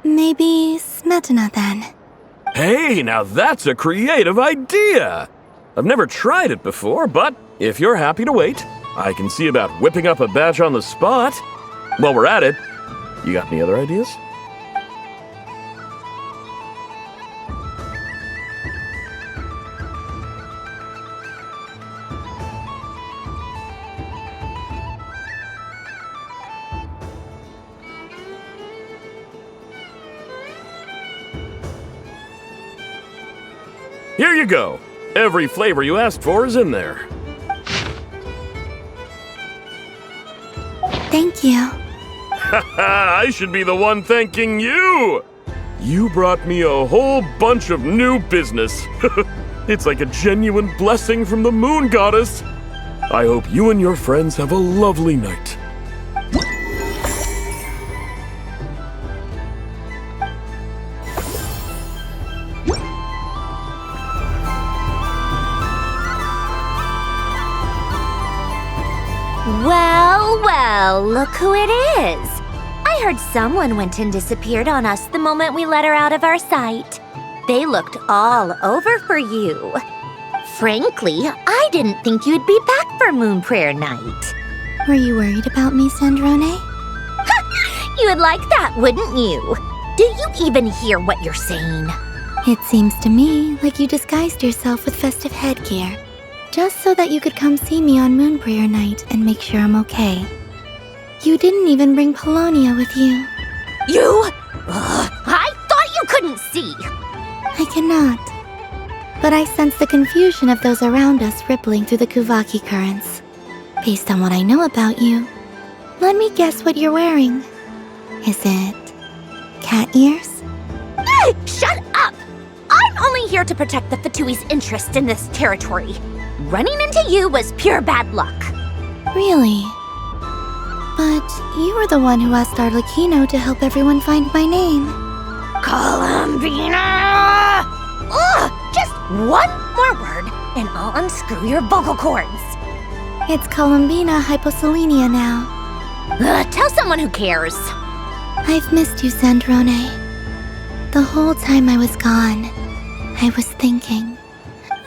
Maybe smetana then. Hey, now that's a creative idea! I've never tried it before, but if you're happy to wait, I can see about whipping up a batch on the spot. While we're at it, you got any other ideas? Here you go. Every flavor you asked for is in there. Thank you. I should be the one thanking you! You brought me a whole bunch of new business. It's like a genuine blessing from the Moon Goddess. I hope you and your friends have a lovely night. Well, well, look who it is. I heard someone went and disappeared on us the moment we let her out of our sight. They looked all over for you. Frankly, I didn't think you'd be back for Moon Prayer Night. Were you worried about me, Sandrone? You would like that, wouldn't you? Do you even hear what you're saying? It seems to me like you disguised yourself with festive headgear, just so that you could come see me on Moon Prayer Night and make sure I'm okay. You didn't even bring Polonia with you. You? I thought you couldn't see. I cannot. But I sense the confusion of those around us rippling through the Kuvaki currents. Based on what I know about you, let me guess what you're wearing. Is it cat ears? Shut up! I'm only here to protect the Fatui's interest in this territory. Running into you was pure bad luck. Really? But you were the one who asked Arlecchino to help everyone find my name. Columbina! Ugh! Just one more word and I'll unscrew your vocal cords. It's Columbina hyposelenia now. Tell someone who cares. I've missed you, Sandrone. The whole time I was gone, I was thinking.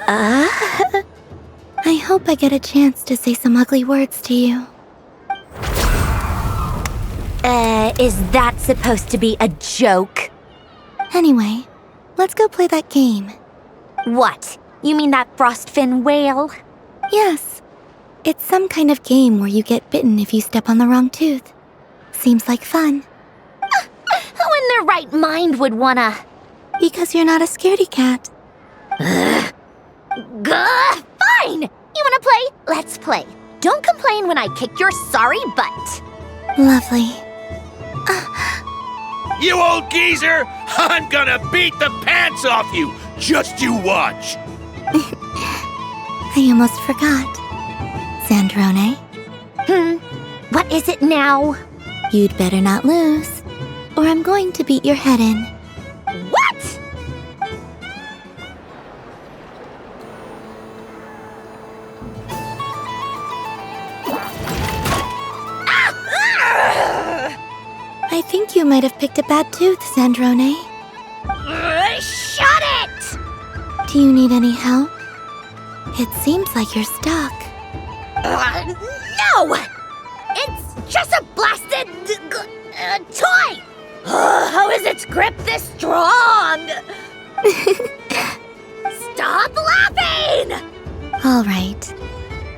I hope I get a chance to say some ugly words to you. Is that supposed to be a joke? Anyway, let's go play that game. What? You mean that frostfin whale? Yes. It's some kind of game where you get bitten if you step on the wrong tooth. Seems like fun. Who in their right mind would wanna? Because you're not a scaredy cat. Fine! You wanna play? Let's play. Don't complain when I kick your sorry butt. Lovely. You old geezer! I'm gonna beat the pants off you! Just you watch! I almost forgot. Sandrone, What is it now? You'd better not lose, or I'm going to beat your head in. What? I think you might have picked a bad tooth, Sandrone. Shut it! Do you need any help? It seems like you're stuck. No! It's just a blasted toy! How is its grip this strong? Stop laughing! All right.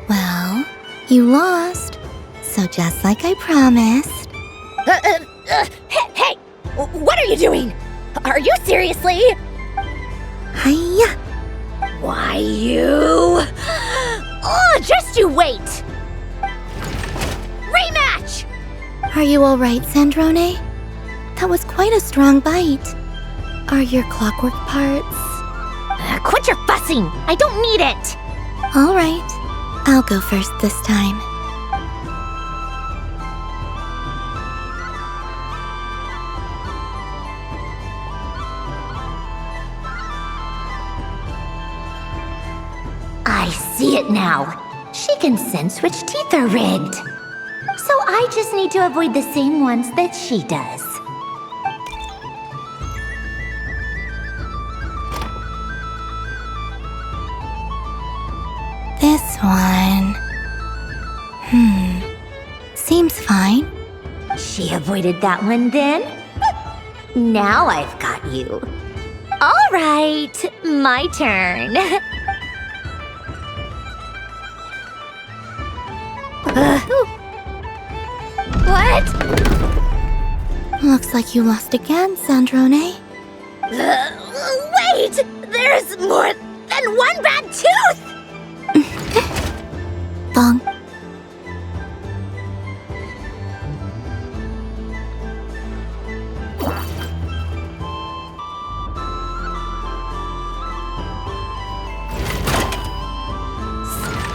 Well, you lost. So just like I promised. Hey! What are you doing? Are you seriously? Hiya! Why you? Oh, just you wait! Rematch! Are you all right, Sandrone? That was quite a strong bite. Are your clockwork parts? Quit your fussing! I don't need it! All right. I'll go first this time. I see it now. She can sense which teeth are rigged. So I just need to avoid the same ones that she does. This one... Seems fine. She avoided that one then? Now I've got you. All right, my turn. What? Looks like you lost again, Sandrone. Wait! There's more than one bad tooth! Bong.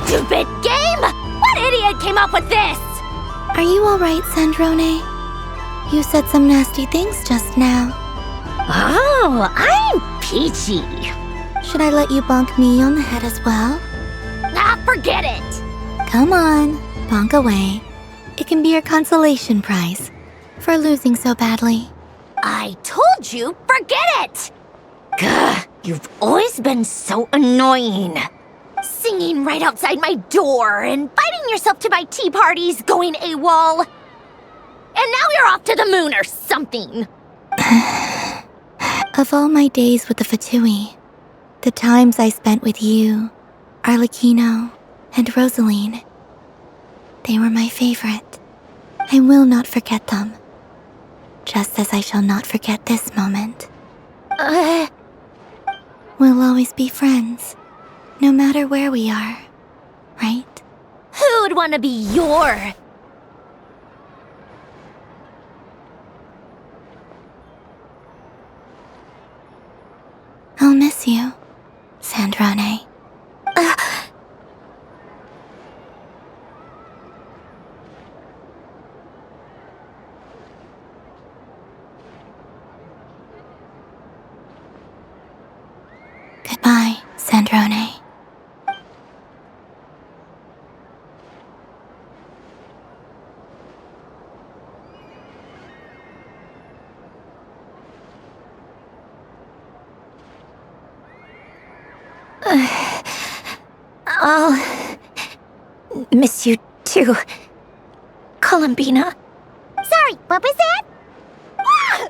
Stupid game! What idiot came up with this? Are you all right, Sandrone? You said some nasty things just now. Oh, I'm peachy. Should I let you bonk me on the head as well? Ah, forget it. Come on, bonk away. It can be your consolation prize for losing so badly. I told you, forget it! Gah, you've always been so annoying. Singing right outside my door, inviting yourself to my tea parties, going AWOL. And now you're off to the moon or something. Of all my days with the Fatui, the times I spent with you, Arlecchino, and Rosaline, they were my favorite. I will not forget them. Just as I shall not forget this moment. We'll always be friends, no matter where we are, right? Who'd want to be your... I'll miss you, Sandrone. Goodbye, Sandrone. I'll miss you too, Columbina. Sorry, what was that? Ah!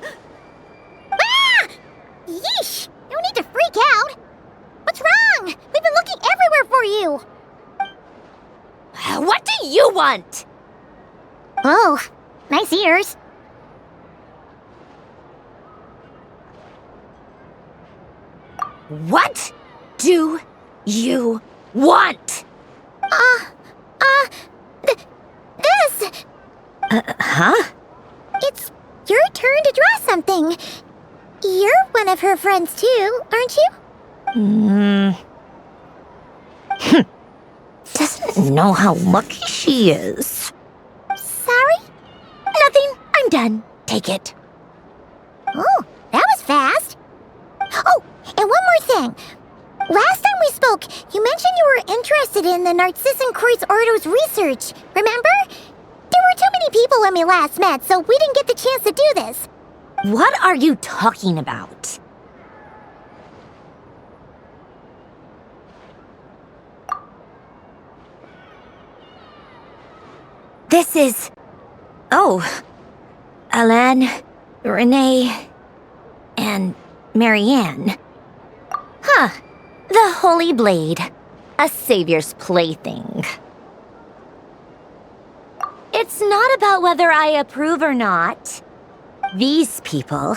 Ah! Yeesh! No need to freak out. What's wrong? We've been looking everywhere for you. What do you want? Oh, nice ears. What do you want? This! Huh? It's your turn to draw something. You're one of her friends too, aren't you? Doesn't don't know how lucky she is. Sorry? Nothing. I'm done. Take it. Oh, that was fast. Oh, and one more thing. Last time we spoke, you mentioned you were interested in the Narcissan Kreuz Ordo's research, remember? There were too many people when we last met, so we didn't get the chance to do this. What are you talking about? This is... Oh. Alan, Renee, and Marianne. Huh. The Holy Blade. A savior's plaything. It's not about whether I approve or not. These people,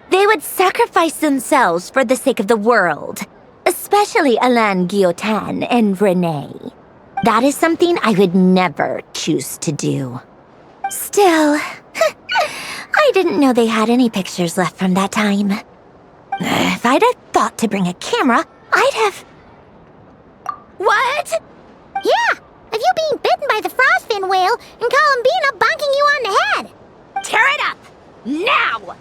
they would sacrifice themselves for the sake of the world. Especially Alain Guillotin and Renee. That is something I would never choose to do. Still, I didn't know they had any pictures left from that time. If I'd have thought to bring a camera, I'd have... What? Yeah, of you being bitten by the frostfin whale and Columbina bonking you on the head. Tear it up! Now!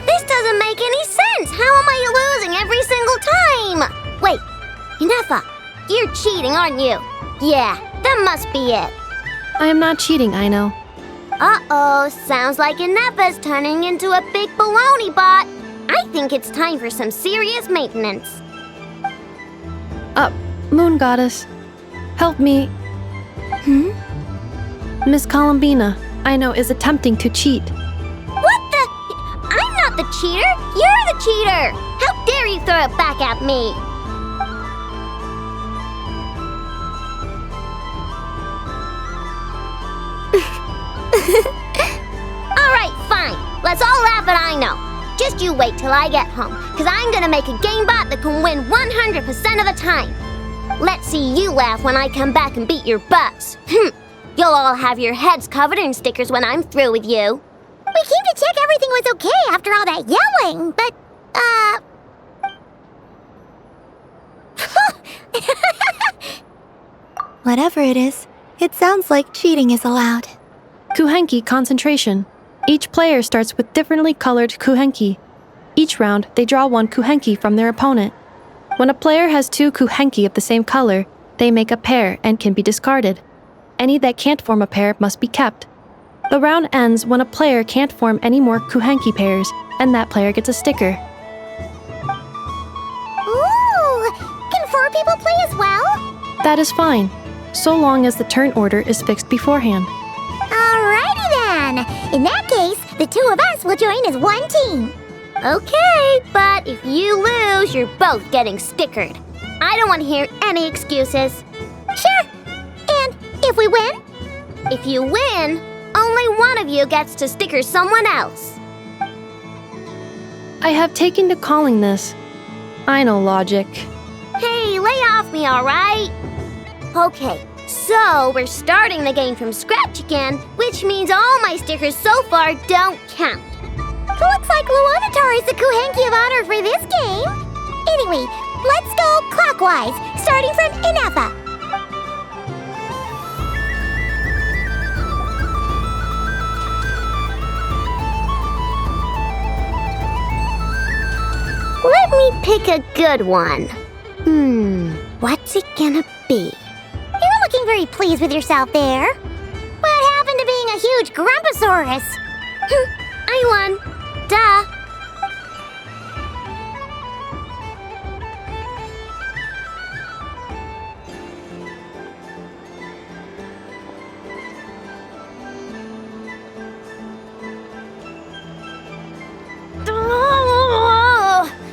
This doesn't make any sense. How am I losing every single time? Wait, Inefa, you're cheating, aren't you? Yeah, that must be it. I am not cheating, I know. Uh-oh, sounds like Inefa's turning into a big baloney bot. I think it's time for some serious maintenance. Moon Goddess, help me. Miss Columbina, I know, is attempting to cheat. What the? I'm not the cheater. You're the cheater. How dare you throw it back at me? Alright, fine. Let's all laugh at I know. Just you wait till I get home, because I'm gonna make a game bot that can win 100% of the time. Let's see you laugh when I come back and beat your butts. You'll all have your heads covered in stickers when I'm through with you. We came to check everything was okay after all that yelling, but, Whatever it is, it sounds like cheating is allowed. Kuhenki concentration. Each player starts with differently colored Kuhenki. Each round, they draw one Kuhenki from their opponent. When a player has two Kuhenki of the same color, they make a pair and can be discarded. Any that can't form a pair must be kept. The round ends when a player can't form any more Kuhenki pairs, and that player gets a sticker. ooh, can 4 people play as well? That is fine, so long as the turn order is fixed beforehand. Alrighty then. In that case, the 2 of us will join as one team. Okay, but if you lose, you're both getting stickered. I don't want to hear any excuses. Sure. And if we win? If you win, only one of you gets to sticker someone else. I have taken to calling this. I know logic. Hey, lay off me, alright? Okay, so we're starting the game from scratch again, which means all my stickers so far don't count. Looks like Luonatar is the Kuhenki of honor for this game. Anyway, let's go clockwise, starting from Inefa. Let me pick a good one. What's it gonna be? You're looking very pleased with yourself there. What happened to being a huge Grumposaurus? I won. Duh.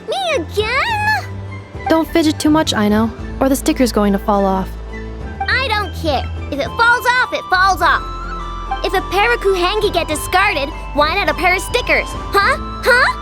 Me again? Don't fidget too much, I know, or the sticker's going to fall off. I don't care. If it falls off, it falls off. If a pair of Kuhenki get discarded, why not a pair of stickers? Huh? Huh?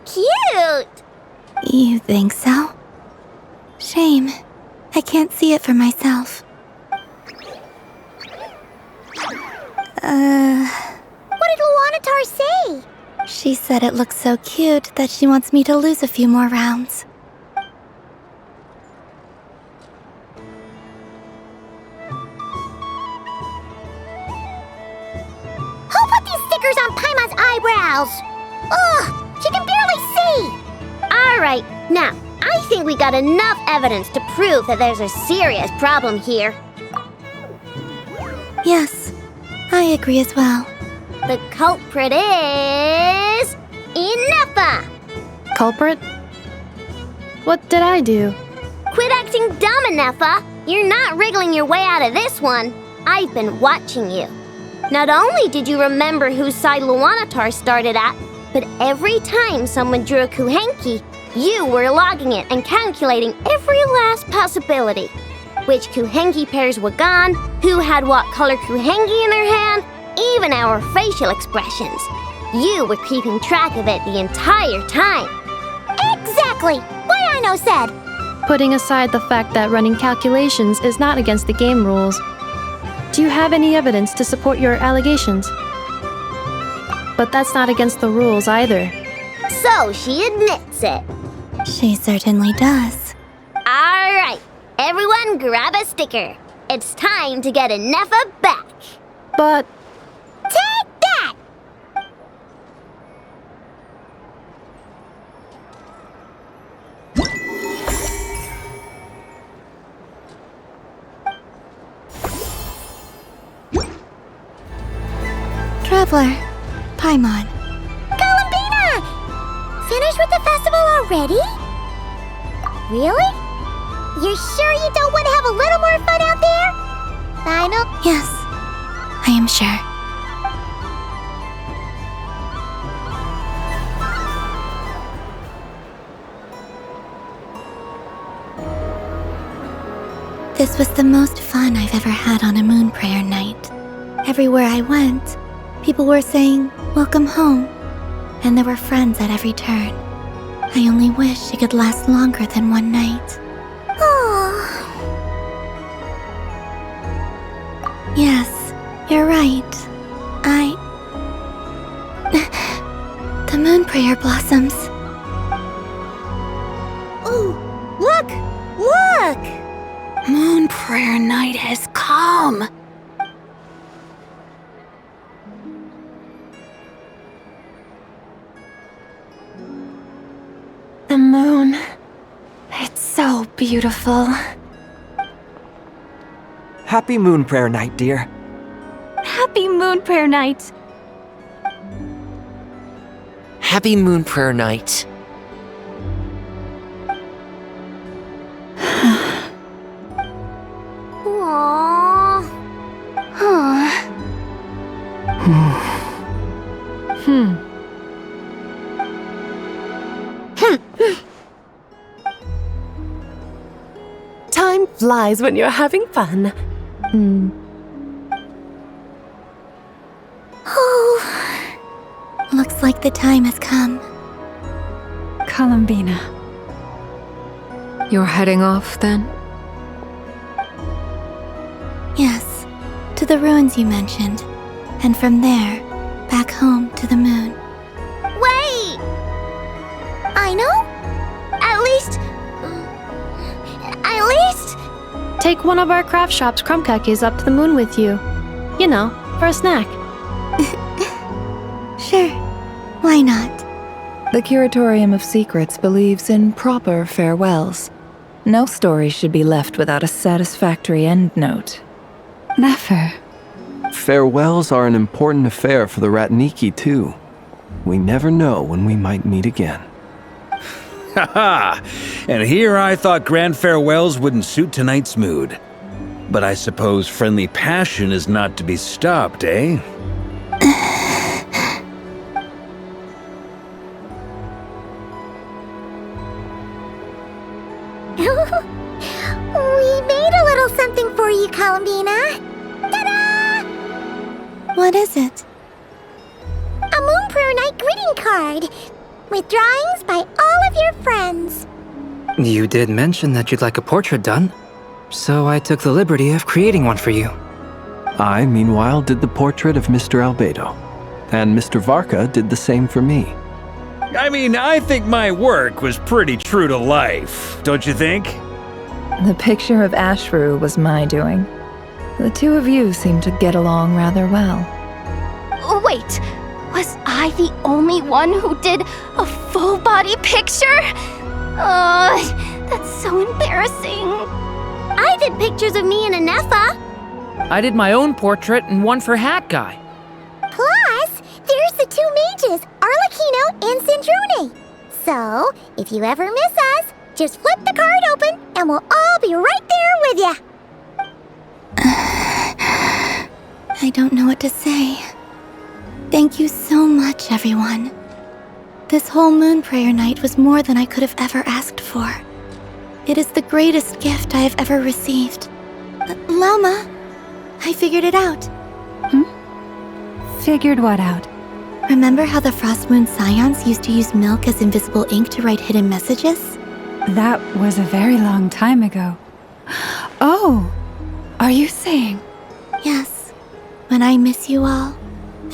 Cute! You think so? Shame. I can't see it for myself. What did Luanatar say? She said it looks so cute that she wants me to lose a few more rounds. Who put these stickers on Paimon's eyebrows? Ugh, she can barely see! Alright, now, I think we got enough evidence to prove that there's a serious problem here. Yes, I agree as well. The culprit is... Ineffa! Culprit? What did I do? Quit acting dumb, Ineffa! You're not wriggling your way out of this one. I've been watching you. Not only did you remember whose side Luanatar started at, but every time someone drew a Kuhenki, you were logging it and calculating every last possibility. Which Kuhenki pairs were gone, who had what color Kuhenki in their hand, even our facial expressions. You were keeping track of it the entire time. Exactly! What I said! Putting aside the fact that running calculations is not against the game rules, do you have any evidence to support your allegations? But that's not against the rules either. So she admits it. She certainly does. Alright, everyone grab a sticker. It's time to get Ineffa back. But... Take that! Traveler, Paimon. Columbina! Finished with the festival already? Really? You're sure you don't want to have a little more fun out there? Final? Yes, I am sure. This was the most fun I've ever had on a moon prayer night. Everywhere I went, people were saying, "Welcome home," and there were friends at every turn. I only wish it could last longer than one night. Yes, you're right. The moon prayer blossoms. Ooh, look! Look! Moon prayer night has come. The moon. It's so beautiful. Happy Moon Prayer Night, dear. Happy Moon Prayer Night! Happy Moon Prayer Night. Aww. Time flies when you're having fun. Looks like the time has come. Columbina. You're heading off, then? Yes, to the ruins you mentioned. And from there, back home to the moon. Wait! I know? At least... Take one of our craft shop's crumcakes up to the moon with you. You know, for a snack. Sure, why not? The Curatorium of Secrets believes in proper farewells. No story should be left without a satisfactory endnote. Never. Farewells are an important affair for the Ratniki, too. We never know when we might meet again. Haha! And here I thought grand farewells wouldn't suit tonight's mood. But I suppose friendly passion is not to be stopped, eh? We made a little something for you, Columbina. Ta-da! What is it? A Moon Prayer Night greeting card with drawings by all of your friends. You did mention that you'd like a portrait done, so I took the liberty of creating one for you. I, meanwhile, did the portrait of Mr. Albedo, and Mr. Varka did the same for me. I mean, I think my work was pretty true to life, don't you think? The picture of Ashru was my doing. The two of you seem to get along rather well. Wait, was I the only one who did a full-body picture? That's so embarrassing. I did pictures of me and Anefa. I did my own portrait and one for Hat Guy. Plus, there's the two mages, Arlecchino and Sandrone. So, if you ever miss us, just flip the card open and we'll all be right there with you. I don't know what to say. Thank you so much, everyone. This whole Moon Prayer Night was more than I could have ever asked for. It is the greatest gift I have ever received. Lauma, I figured it out. Figured what out? Remember how the Frost Moon Scions used to use milk as invisible ink to write hidden messages? That was a very long time ago. Oh, are you saying? Yes. When I miss you all,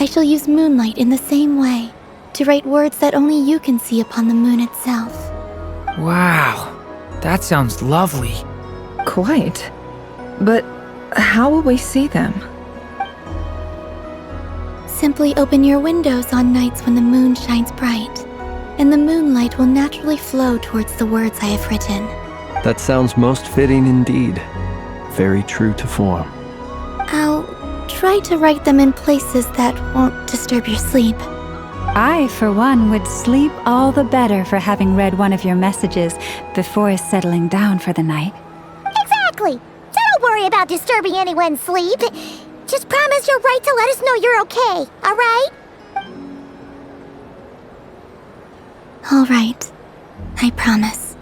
I shall use Moonlight in the same way, to write words that only you can see upon the moon itself. Wow, that sounds lovely. Quite. But how will we see them? Simply open your windows on nights when the moon shines bright, and the moonlight will naturally flow towards the words I have written. That sounds most fitting indeed. Very true to form. I'll try to write them in places that won't disturb your sleep. I, for one, would sleep all the better for having read one of your messages before settling down for the night. Exactly. So don't worry about disturbing anyone's sleep. Just promise you'll write to let us know you're okay, all right? All right. I promise.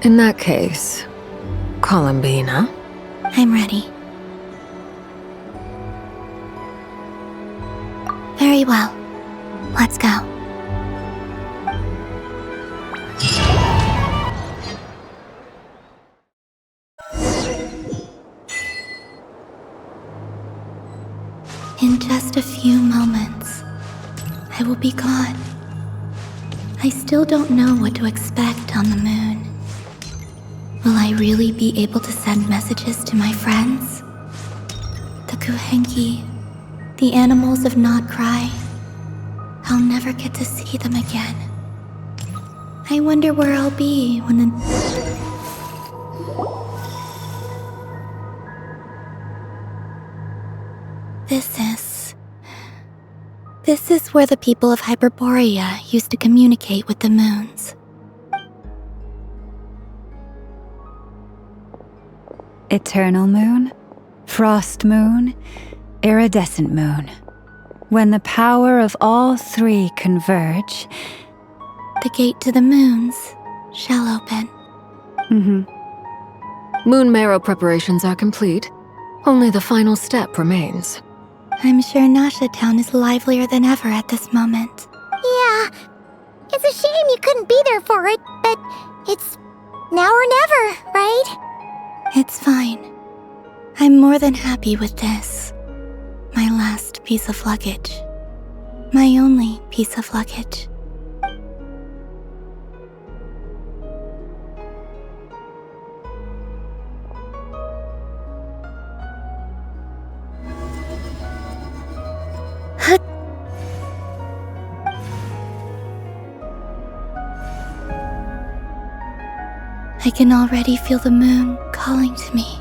In that case, Columbina? I'm ready. Very well. Let's go. In just a few moments, I will be gone. I still don't know what to expect on the moon. Will I really be able to send messages to my friends? The Kuhenki, the animals of Not Cry. I'll never get to see them again. I wonder where I'll be when the... This is where the people of Hyperborea used to communicate with the moons. Eternal moon, frost moon, iridescent moon. When the power of all three converge, the gate to the moons shall open. Moon marrow preparations are complete. Only the final step remains. I'm sure Nasha Town is livelier than ever at this moment. Yeah. It's a shame you couldn't be there for it, but it's now or never, right? It's fine. I'm more than happy with this. My last piece of luggage. My only piece of luggage. I can already feel the moon calling to me.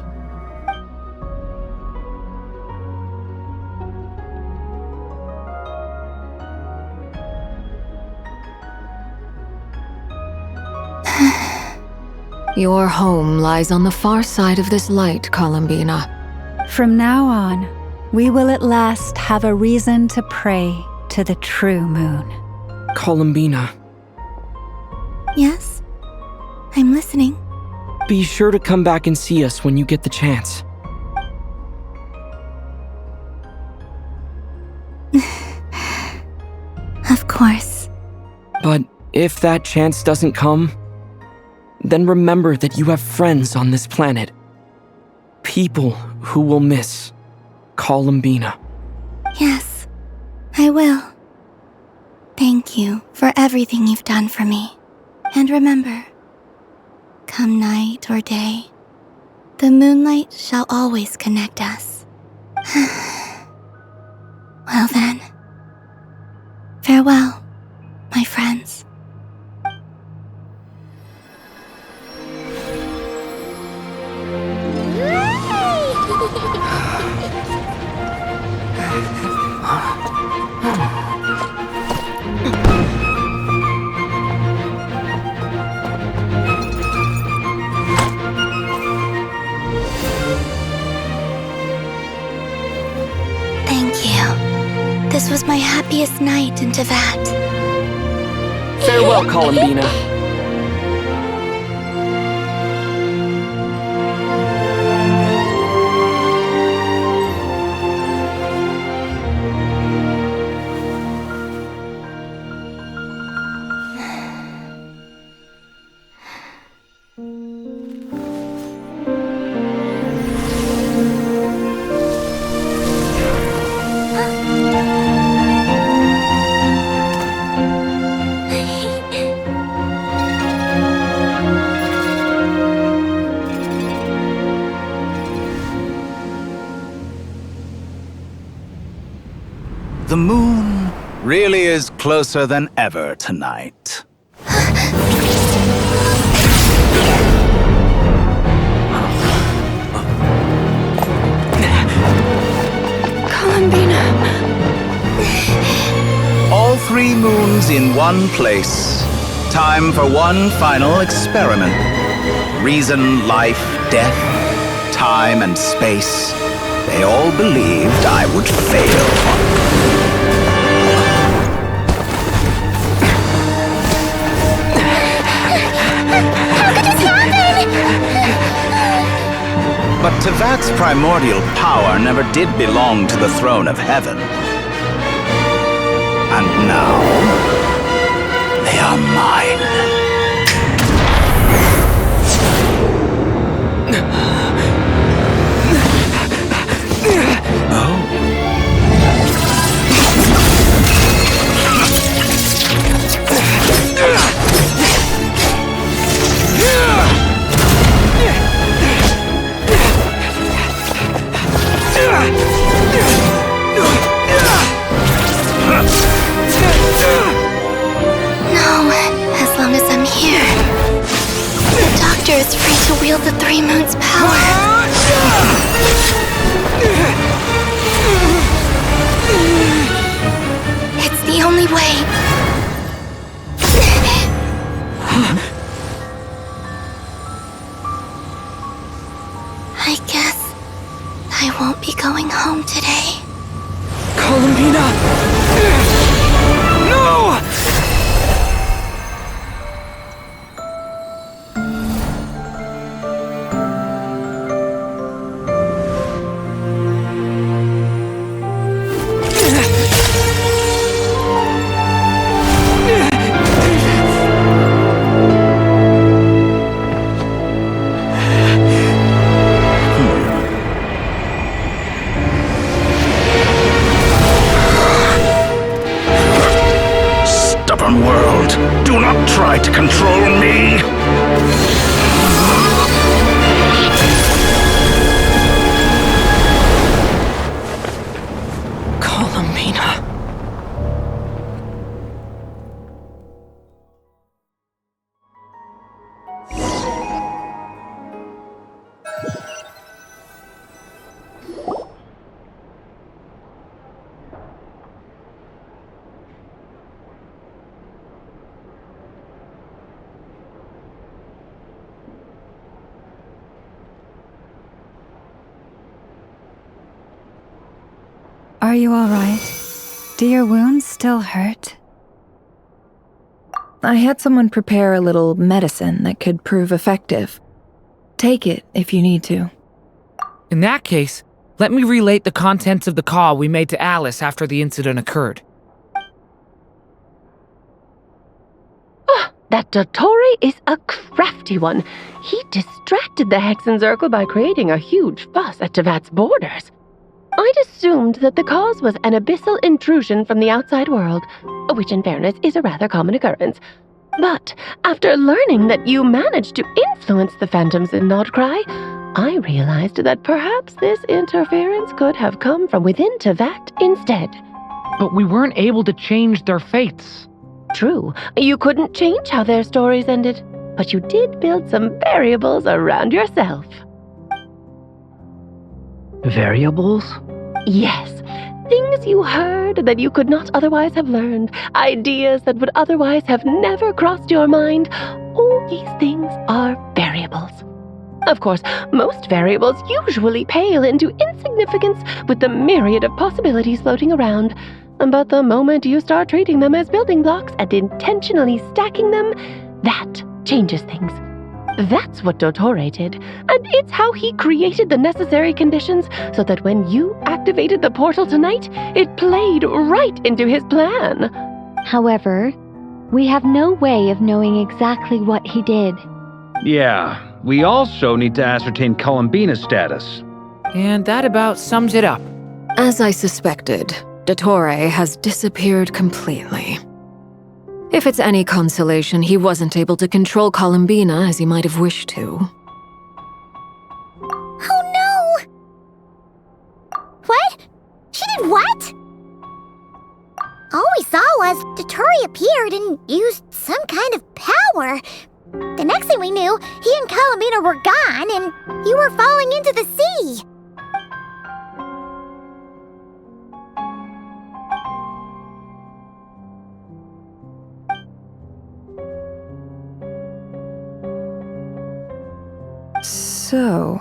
Your home lies on the far side of this light, Columbina. From now on, we will at last have a reason to pray to the true moon. Columbina. Yes? I'm listening. Be sure to come back and see us when you get the chance. Of course. But if that chance doesn't come, then remember that you have friends on this planet. People who will miss Columbina. Yes, I will. Thank you for everything you've done for me. And remember, come night or day, the moonlight shall always connect us. Well then, farewell, my friends. Thank you. This was my happiest night in Tevat. Farewell, Columbina. The moon really is closer than ever tonight. Columbina. All 3 moons in one place. Time for one final experiment. Reason, life, death, time, and space. They all believed I would fail. But Tevat's primordial power never did belong to the throne of heaven. And now, they are mine. No, as long as I'm here. The Doctor is free to wield the 3 moons' power. It's the only way. I guess I won't be going home today. Columbina! No! Stubborn world, do not try to control me! Columbina. Are you all right? Do your wounds still hurt? I had someone prepare a little medicine that could prove effective. Take it if you need to. In that case, let me relate the contents of the call we made to Alice after the incident occurred. That Dottore is a crafty one. He distracted the Hexen Circle by creating a huge fuss at Tevat's borders. I'd assumed that the cause was an abyssal intrusion from the outside world, which in fairness is a rather common occurrence. But after learning that you managed to influence the phantoms in Nodcry, I realized that perhaps this interference could have come from within Tevat instead. But we weren't able to change their fates. True, you couldn't change how their stories ended, but you did build some variables around yourself. Variables? Yes, things you heard that you could not otherwise have learned, ideas that would otherwise have never crossed your mind. All these things are variables. Of course, most variables usually pale into insignificance with the myriad of possibilities floating around. But the moment you start treating them as building blocks and intentionally stacking them, that changes things. That's what Dottore did, and it's how he created the necessary conditions so that when you activated the portal tonight, it played right into his plan. However, we have no way of knowing exactly what he did. Yeah, we also need to ascertain Columbina's status. And that about sums it up. As I suspected, Dottore has disappeared completely. If it's any consolation, he wasn't able to control Columbina as he might have wished to. Oh no! What? She did what? All we saw was Dottore appeared and used some kind of power. The next thing we knew, he and Columbina were gone and you were falling into the sea. So,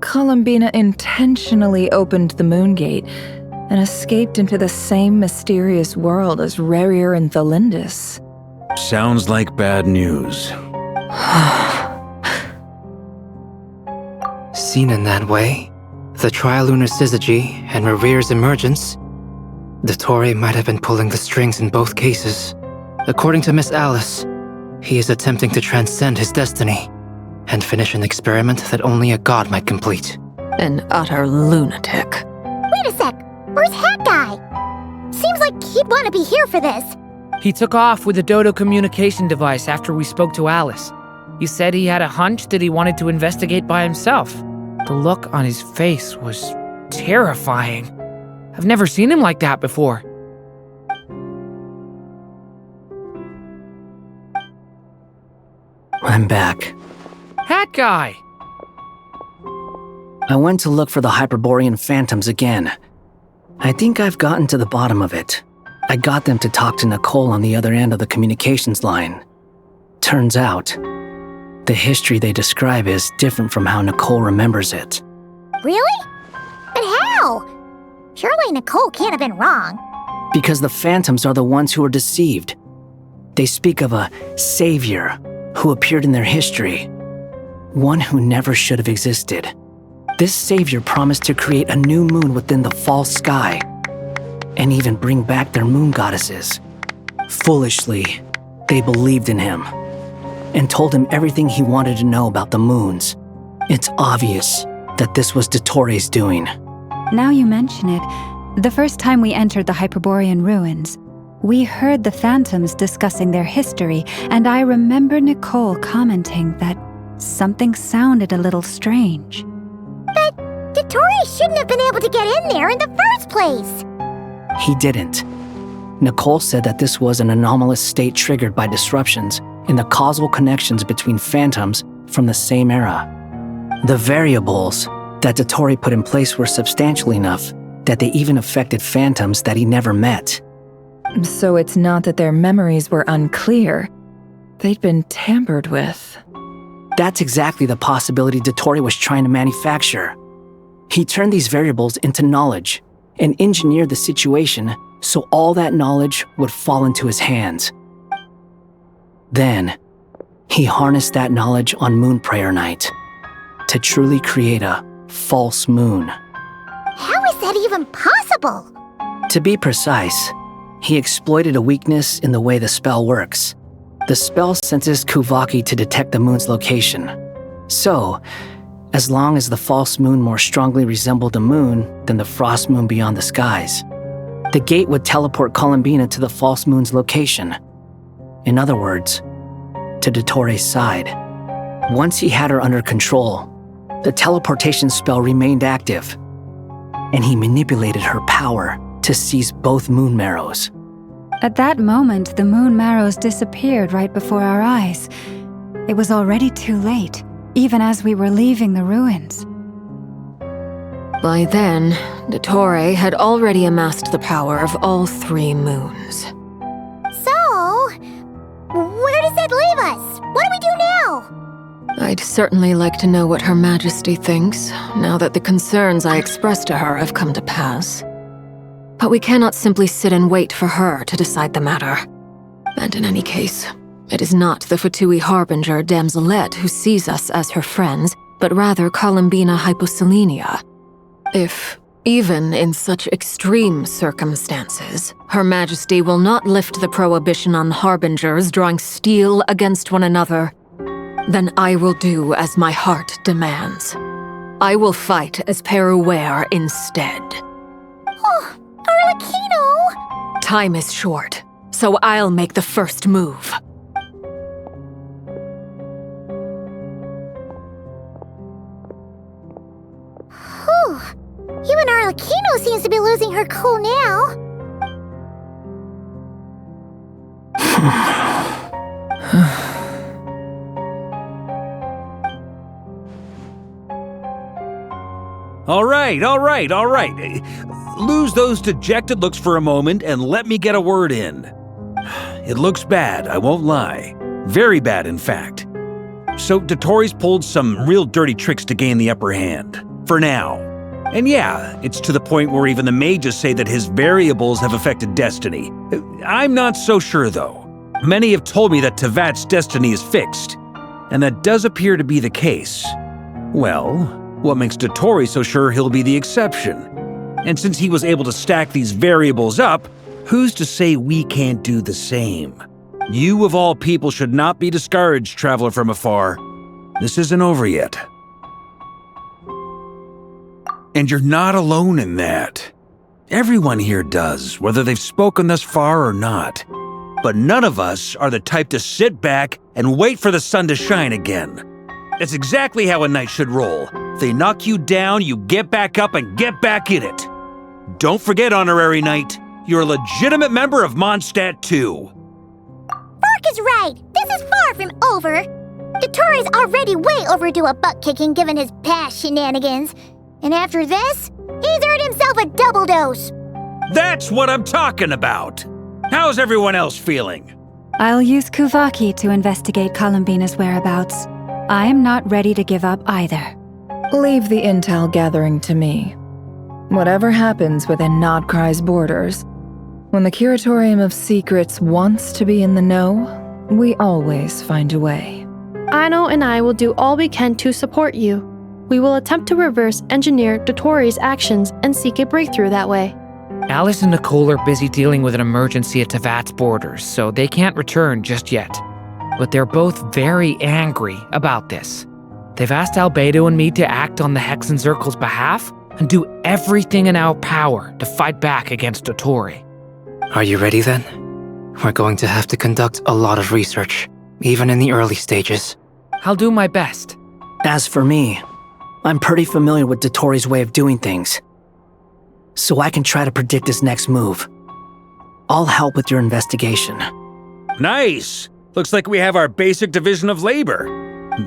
Columbina intentionally opened the Moon Gate and escaped into the same mysterious world as Rarier and Thalindus. Sounds like bad news. Seen in that way, the Trilunar Syzygy and Rarier's emergence, Dottore might have been pulling the strings in both cases. According to Miss Alice, he is attempting to transcend his destiny and finish an experiment that only a god might complete. An utter lunatic. Wait a sec, where's Hat Guy? Seems like he'd want to be here for this. He took off with the Dodo communication device after we spoke to Alice. He said he had a hunch that he wanted to investigate by himself. The look on his face was terrifying. I've never seen him like that before. I'm back. Hat Guy! I went to look for the Hyperborean phantoms again. I think I've gotten to the bottom of it. I got them to talk to Nicole on the other end of the communications line. Turns out, the history they describe is different from how Nicole remembers it. Really? But how? Surely Nicole can't have been wrong. Because the phantoms are the ones who are deceived. They speak of a savior who appeared in their history. One who never should have existed. This savior promised to create a new moon within the false sky, and even bring back their moon goddesses. Foolishly, they believed in him, and told him everything he wanted to know about the moons. It's obvious that this was Dottore's doing. Now you mention it, the first time we entered the Hyperborean ruins, we heard the phantoms discussing their history, and I remember Nicole commenting that something sounded a little strange. But Dottore shouldn't have been able to get in there in the first place. He didn't. Nicole said that this was an anomalous state triggered by disruptions in the causal connections between phantoms from the same era. The variables that Dottore put in place were substantial enough that they even affected phantoms that he never met. So it's not that their memories were unclear. They'd been tampered with. That's exactly the possibility Dottore was trying to manufacture. He turned these variables into knowledge and engineered the situation so all that knowledge would fall into his hands. Then, he harnessed that knowledge on Moon Prayer Night to truly create a false moon. How is that even possible? To be precise, he exploited a weakness in the way the spell works. The spell senses Kuvaki to detect the moon's location. So, as long as the false moon more strongly resembled a moon than the frost moon beyond the skies, the gate would teleport Columbina to the false moon's location. In other words, to Dottoro's side. Once he had her under control, the teleportation spell remained active, and he manipulated her power to seize both moon marrows. At that moment, the moon marrows disappeared right before our eyes. It was already too late, even as we were leaving the ruins. By then, Dottore had already amassed the power of all 3 moons. So, where does that leave us? What do we do now? I'd certainly like to know what Her Majesty thinks, now that the concerns I expressed to her have come to pass. But we cannot simply sit and wait for her to decide the matter. And in any case, it is not the Fatui Harbinger Damselette who sees us as her friends, but rather Columbina Hyposelenia. If, even in such extreme circumstances, Her Majesty will not lift the prohibition on Harbingers drawing steel against one another, then I will do as my heart demands. I will fight as Peruware instead. Oh, Arlecchino! Time is short, so I'll make the first move. Whew. Even Arlecchino seems to be losing her cool now. All right. Lose those dejected looks for a moment and let me get a word in. It looks bad, I won't lie. Very bad, in fact. So Dottoro's pulled some real dirty tricks to gain the upper hand. For now. And yeah, it's to the point where even the mages say that his variables have affected destiny. I'm not so sure, though. Many have told me that Tevat's destiny is fixed, and that does appear to be the case. Well, what makes Dottore so sure he'll be the exception? And since he was able to stack these variables up, who's to say we can't do the same? You of all people should not be discouraged, traveler from afar. This isn't over yet. And you're not alone in that. Everyone here does, whether they've spoken thus far or not. But none of us are the type to sit back and wait for the sun to shine again. That's exactly how a knight should roll. If they knock you down, you get back up and get back in it. Don't forget, Honorary Knight, you're a legitimate member of Mondstadt too. Fark is right. This is far from over. Dottore's already way overdue a butt-kicking given his past shenanigans. And after this, he's earned himself a double dose. That's what I'm talking about. How's everyone else feeling? I'll use Kuvaki to investigate Columbina's whereabouts. I am not ready to give up either. Leave the intel gathering to me. Whatever happens within Nodcry's borders, when the Curatorium of Secrets wants to be in the know, we always find a way. Aino and I will do all we can to support you. We will attempt to reverse engineer Dottore's actions and seek a breakthrough that way. Alice and Nicole are busy dealing with an emergency at Tevat's borders, so they can't return just yet. But they're both very angry about this. They've asked Albedo and me to act on the Hexen Circle's behalf and do everything in our power to fight back against Dottore. Are you ready then? We're going to have to conduct a lot of research, even in the early stages. I'll do my best. As for me, I'm pretty familiar with Dottore's way of doing things, so I can try to predict his next move. I'll help with your investigation. Nice! Looks like we have our basic division of labor.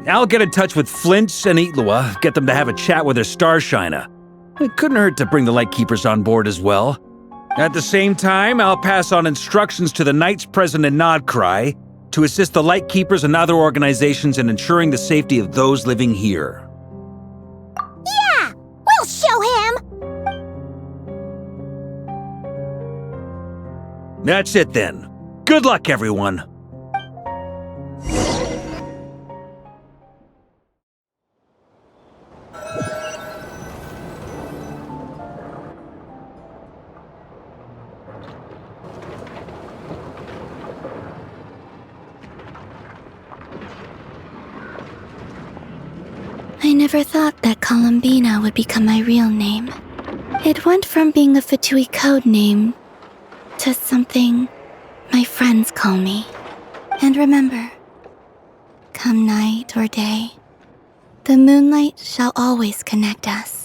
I'll get in touch with Flint's and Itlua, get them to have a chat with their Starshiner. It couldn't hurt to bring the Lightkeepers on board as well. At the same time, I'll pass on instructions to the Knights present in Nodcry to assist the Lightkeepers and other organizations in ensuring the safety of those living here. Yeah! We'll show him! That's it then. Good luck, everyone. never thought that Columbina would become my real name. It went from being a Fatui code name to something my friends call me. And remember, come night or day, the moonlight shall always connect us.